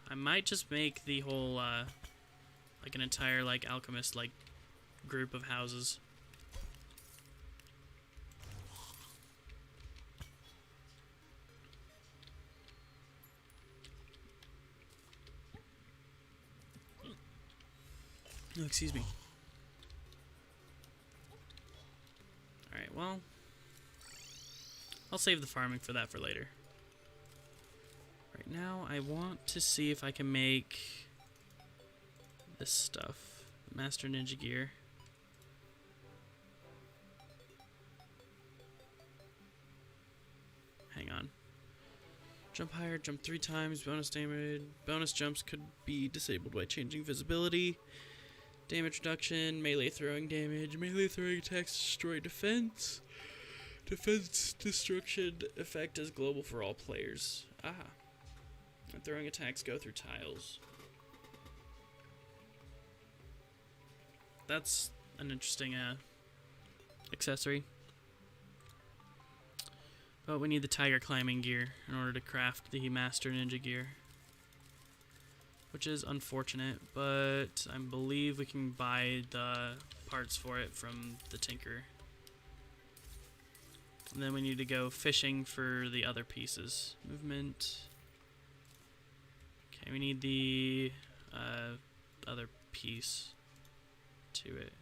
I might just make the whole like an entire like alchemist like group of houses. Oh, excuse me. Alright, well, I'll save the farming for that for later. Right now, I want to see if I can make this stuff. Master Ninja Gear. Hang on. Jump higher, jump 3 times, bonus damage. Bonus jumps could be disabled by changing visibility. Damage reduction, melee throwing damage, melee throwing attacks destroy defense. Defense destruction effect is global for all players. Ah. And throwing attacks go through tiles. That's an interesting accessory. But we need the tiger climbing gear in order to craft the Master Ninja Gear, which is unfortunate, but I believe we can buy the parts for it from the tinker. And then we need to go fishing for the other pieces. Movement. Okay, we need the other piece to it.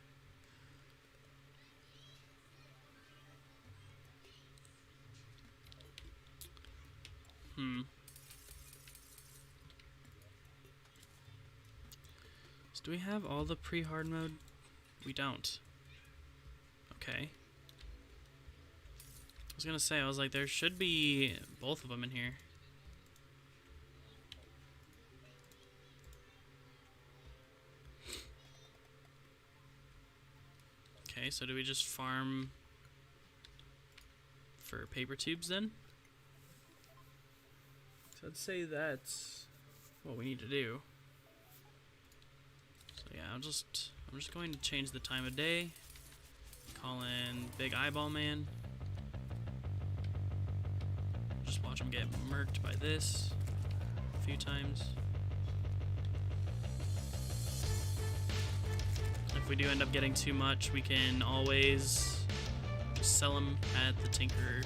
So do we have all the pre-hard mode? We don't. Okay. I was gonna say, I was like, there should be both of them in here. Okay, so do we just farm for paper tubes then? So I'd say that's what we need to do. So yeah, I'm just going to change the time of day. call in Big Eyeball Man. Just watch him get murked by this a few times. If we do end up getting too much, we can always just sell them at the Tinkerer.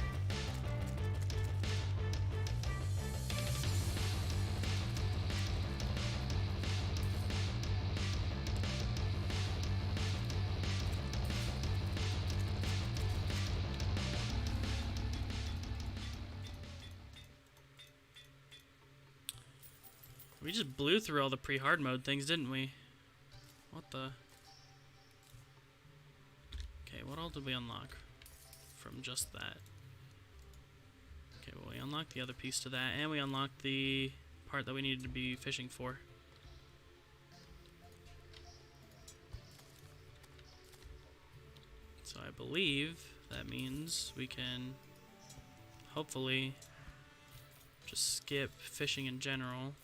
We just blew through all the pre-hard mode things, didn't we? What the? Okay, what all did we unlock from just that? Okay, well, we unlocked the other piece to that, and we unlocked the part that we needed to be fishing for. So I believe that means we can hopefully just skip fishing in general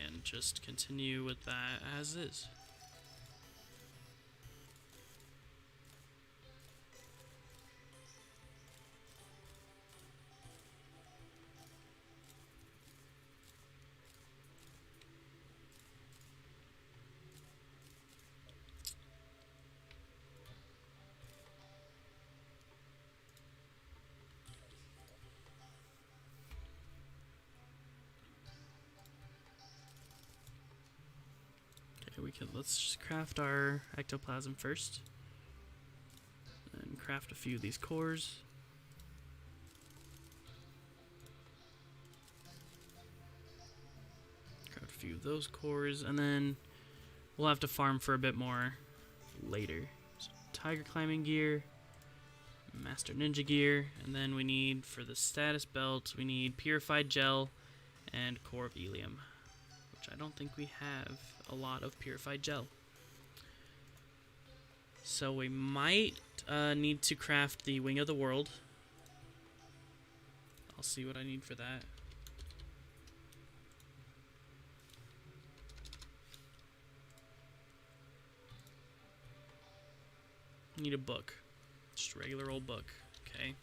and just continue with that as is. Let's just craft our ectoplasm first. And craft a few of these cores. Craft a few of those cores, and then we'll have to farm for a bit more later. So, tiger climbing gear, master ninja gear, and then we need, for the status belt, we need purified gel and core of helium. I don't think we have a lot of purified gel. So we might need to craft the Wing of the World. I'll see what I need for that. Need a book. Just a regular old book. Okay.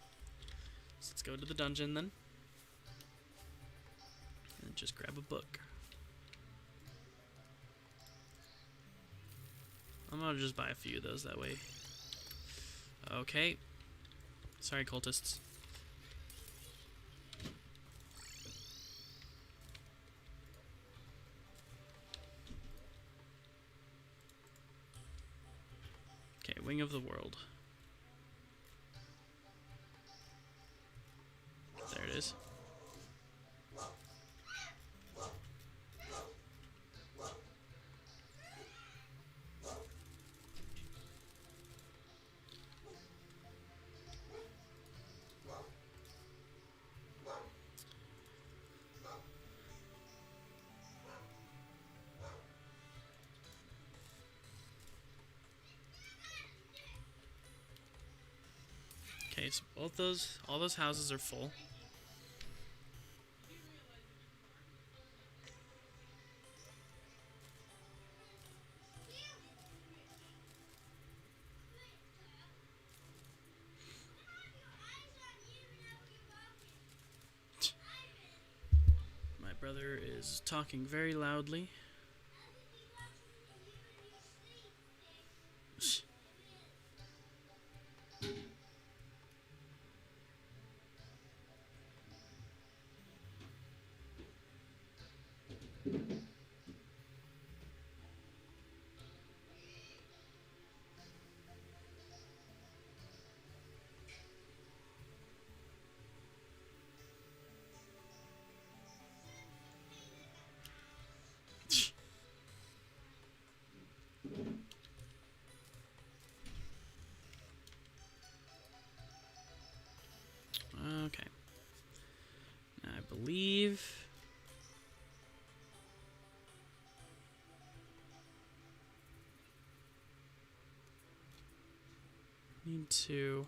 So let's go to the dungeon then. And just grab a book. I'm gonna just buy a few of those that way. Okay. Sorry, cultists. Okay, Wing of the World. There it is. Okay, so all those houses are full. My brother is talking very loudly. Okay. Now I believe need to.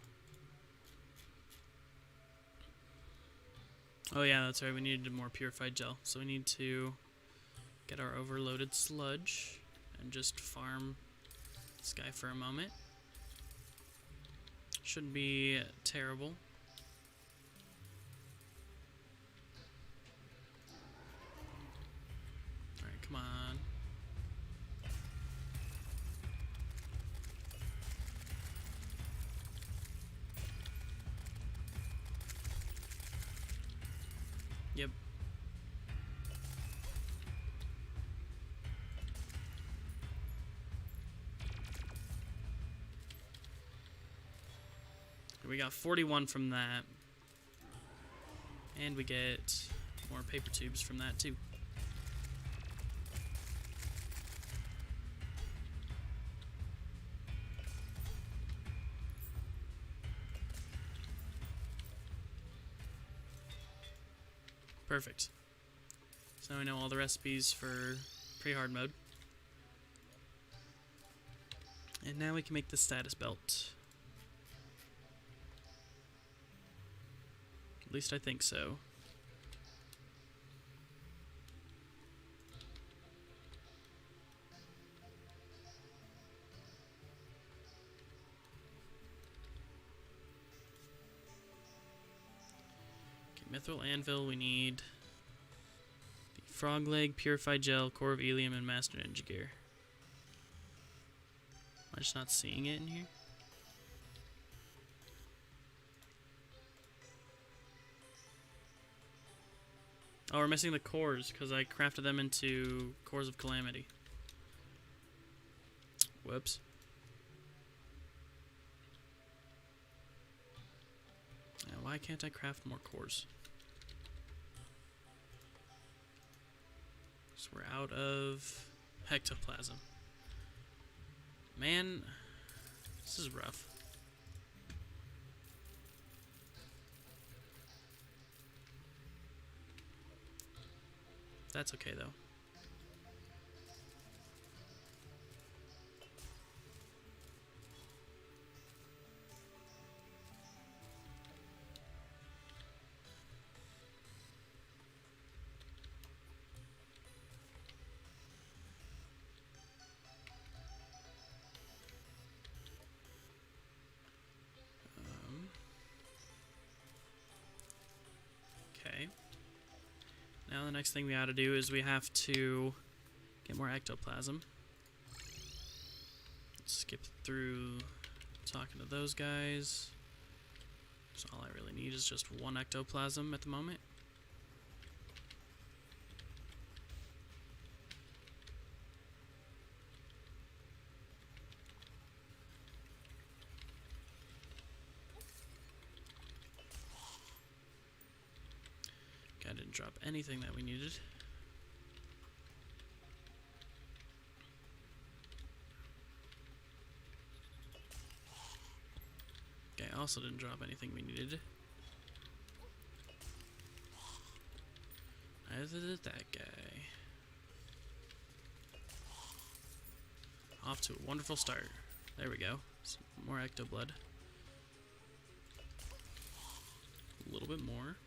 Oh yeah, that's right. We needed more purified gel, so we need to get our overloaded sludge and just farm this guy for a moment. Shouldn't be terrible. Alright, come on. Yep. We got 41 from that. And we get more paper tubes from that too. Perfect. So now we know all the recipes for pre-hard mode. And now we can make the status belt. At least I think so. Okay, mithril anvil, we need the frog leg, purified gel, core of helium, and master ninja gear. Am I just not seeing it in here? Oh, we're missing the cores, because I crafted them into cores of calamity. Whoops. Now, why can't I craft more cores? So we're out of hectoplasm. Man, this is rough. That's okay, though. Okay. Now the next thing we gotta do is we have to get more ectoplasm. Let's skip through talking to those guys. So all I really need is just one ectoplasm at the moment. I didn't drop anything that we needed. Okay, I also didn't drop anything we needed. Neither did that guy. Off to a wonderful start. There we go. Some more ecto blood. A little bit more.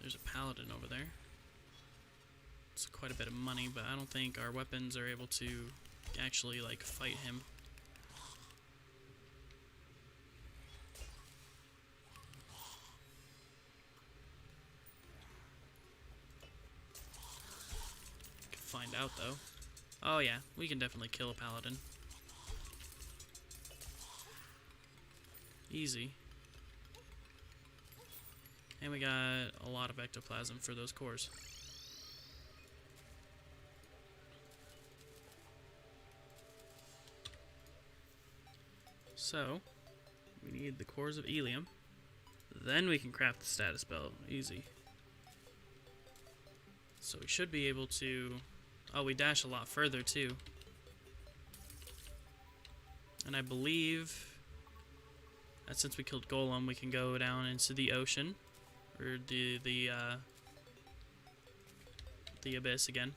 There's a paladin over there. It's quite a bit of money, but I don't think our weapons are able to actually, like, fight him. Can find out, though. Oh, yeah, we can definitely kill a paladin. Easy. And we got a lot of ectoplasm for those cores. So, we need the cores of helium. Then we can craft the status belt. Easy. So we should be able to... Oh, we dash a lot further, too. And I believe that since we killed Golem, we can go down into the ocean. Or the abyss again.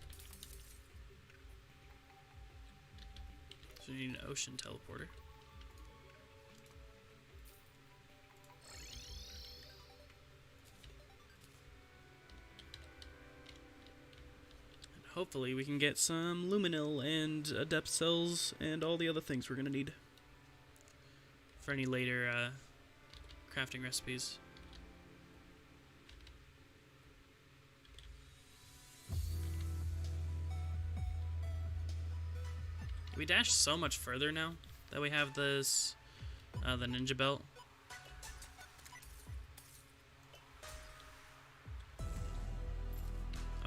So we need an ocean teleporter. hopefully we can get some luminil and adept cells and all the other things we're gonna need for any later crafting recipes. We dash so much further now that we have this, the ninja belt.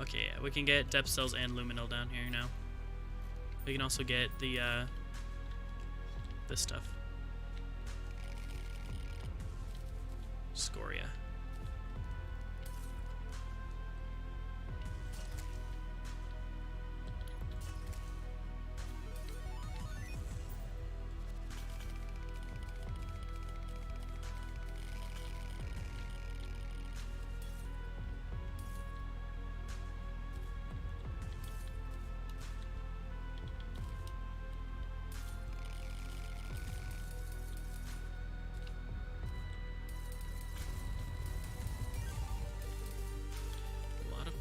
Okay, yeah, we can get depth cells and luminil down here now. We can also get the, this stuff. Scoria.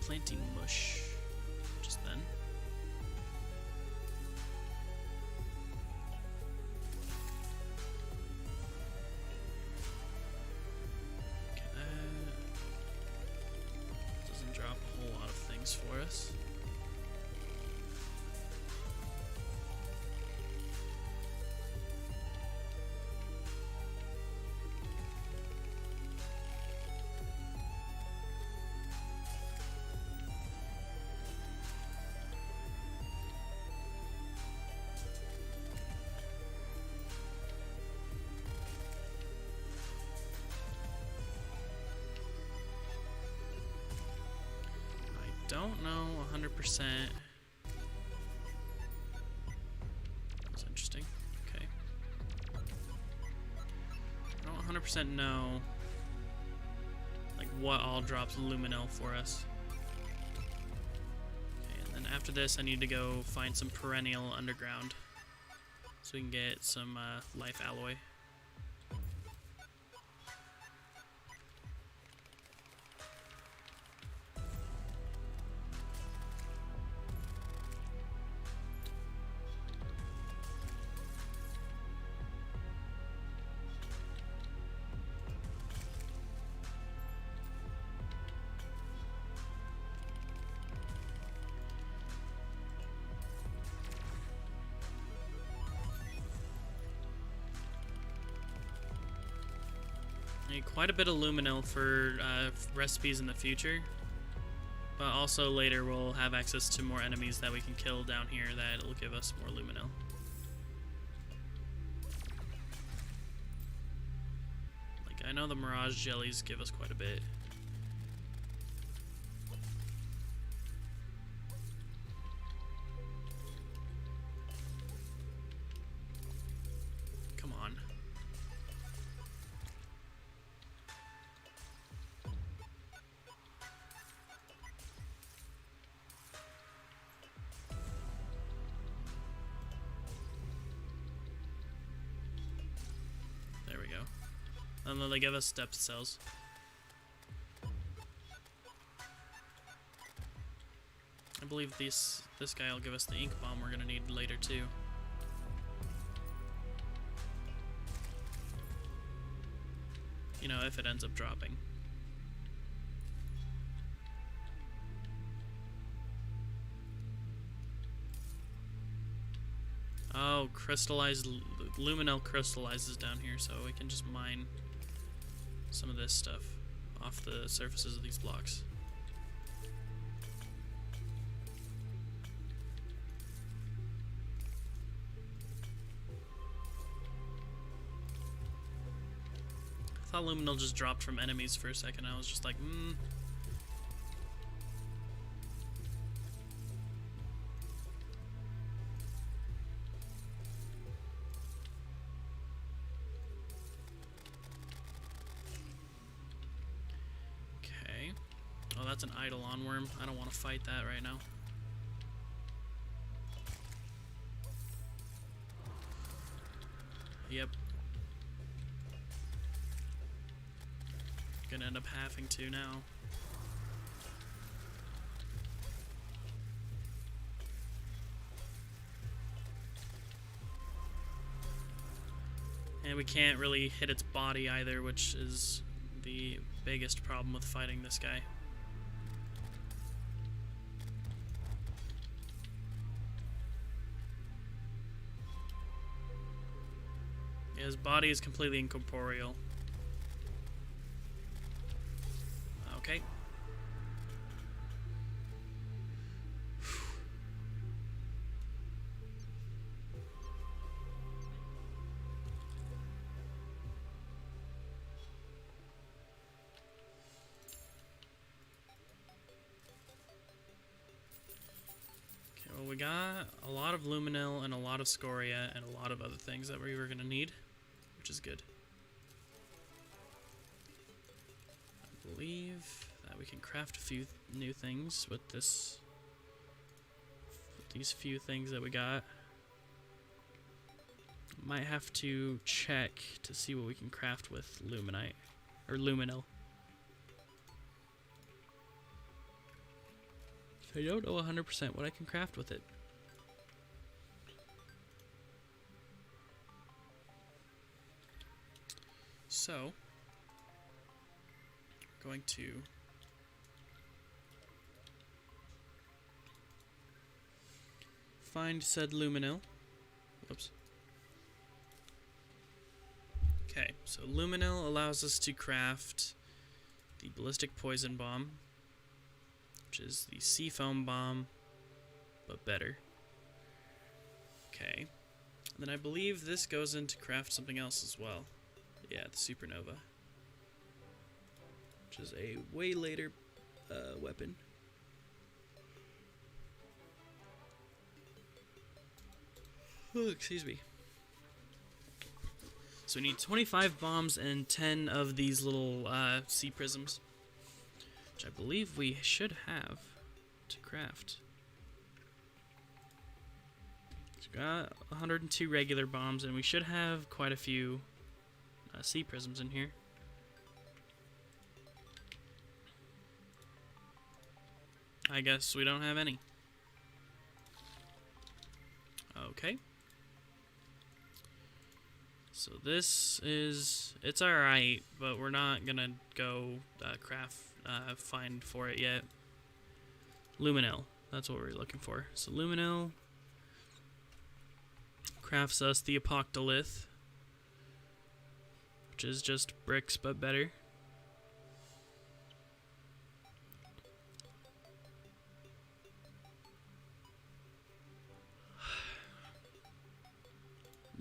Planting mush just then. Okay, that doesn't drop a whole lot of things for us. Don't know 100%. That's interesting. Okay. I don't 100% know like what all drops luminil for us. Okay, and then after this I need to go find some perennial underground so we can get some life alloy. Need quite a bit of luminil for recipes in the future, but also later we'll have access to more enemies that we can kill down here that will give us more luminil. Like, I know the mirage jellies give us quite a bit. Come on. There we go. And then they give us depth cells. I believe this guy will give us the ink bomb we're gonna need later too. You know, if it ends up dropping. Oh, crystallized luminil crystallizes down here, so we can just mine some of this stuff off the surfaces of these blocks. I thought luminil just dropped from enemies for a second. I was just like, Okay. Oh, that's an eidolon worm. I don't want to fight that right now. Yep. Gonna end up having to now. we can't really hit its body either, which is the biggest problem with fighting this guy. Yeah, his body is completely incorporeal. Okay. Well, we got a lot of luminil and a lot of scoria and a lot of other things that we were going to need, which is good. I believe that we can craft a few new things with this, with these few things that we got. Might have to check to see what we can craft with luminite, or luminil. I don't know 100% what I can craft with it. So, we're going to find said luminil. Whoops. Okay, so luminil allows us to craft the ballistic poison bomb, which is the sea foam bomb, but better. Okay. And then I believe this goes in to craft something else as well. Yeah, the supernova, which is a way later weapon. Oh, excuse me. So we need 25 bombs and 10 of these little sea prisms, which I believe we should have to craft. So we got 102 regular bombs, and we should have quite a few sea prisms in here. I guess we don't have any. Okay. So this is, it's alright, but we're not gonna go find for it yet. Luminil, that's what we're looking for. So luminil crafts us the apoctolith, which is just bricks but better.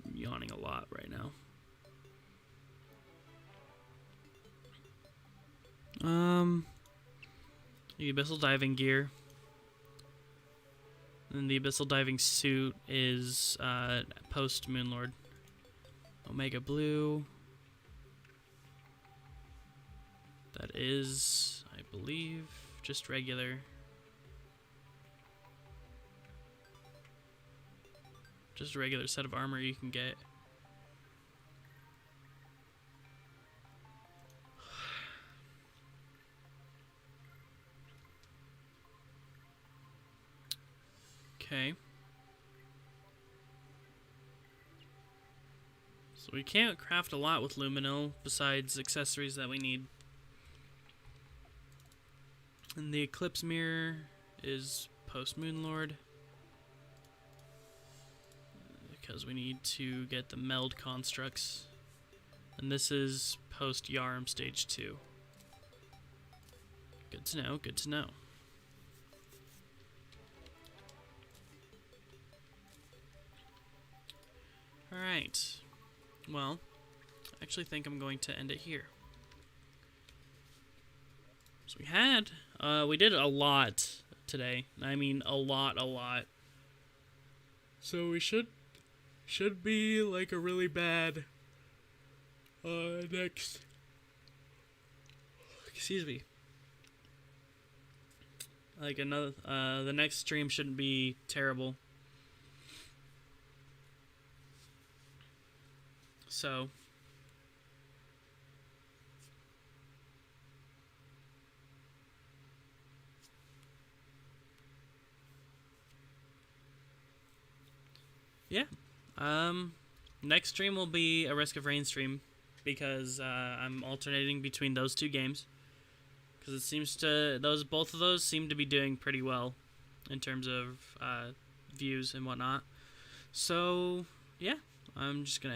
I'm yawning a lot right now. The abyssal diving gear. And the abyssal diving suit is post Moonlord. Omega blue. That is, I believe, just regular. Just a regular set of armor you can get. Okay. So we can't craft a lot with luminil besides accessories that we need. And the eclipse mirror is post Moonlord, because we need to get the meld constructs. And this is post Yarm stage 2. Good to know, good to know. Alright. Well, I actually think I'm going to end it here. So we did a lot today. I mean, a lot. So we should be like a really bad next. Excuse me. Like another the next stream shouldn't be terrible. So yeah. Next stream will be a Risk of Rain stream because I'm alternating between those two games. Because it seems to both of those seem to be doing pretty well in terms of views and whatnot. So yeah, I'm just gonna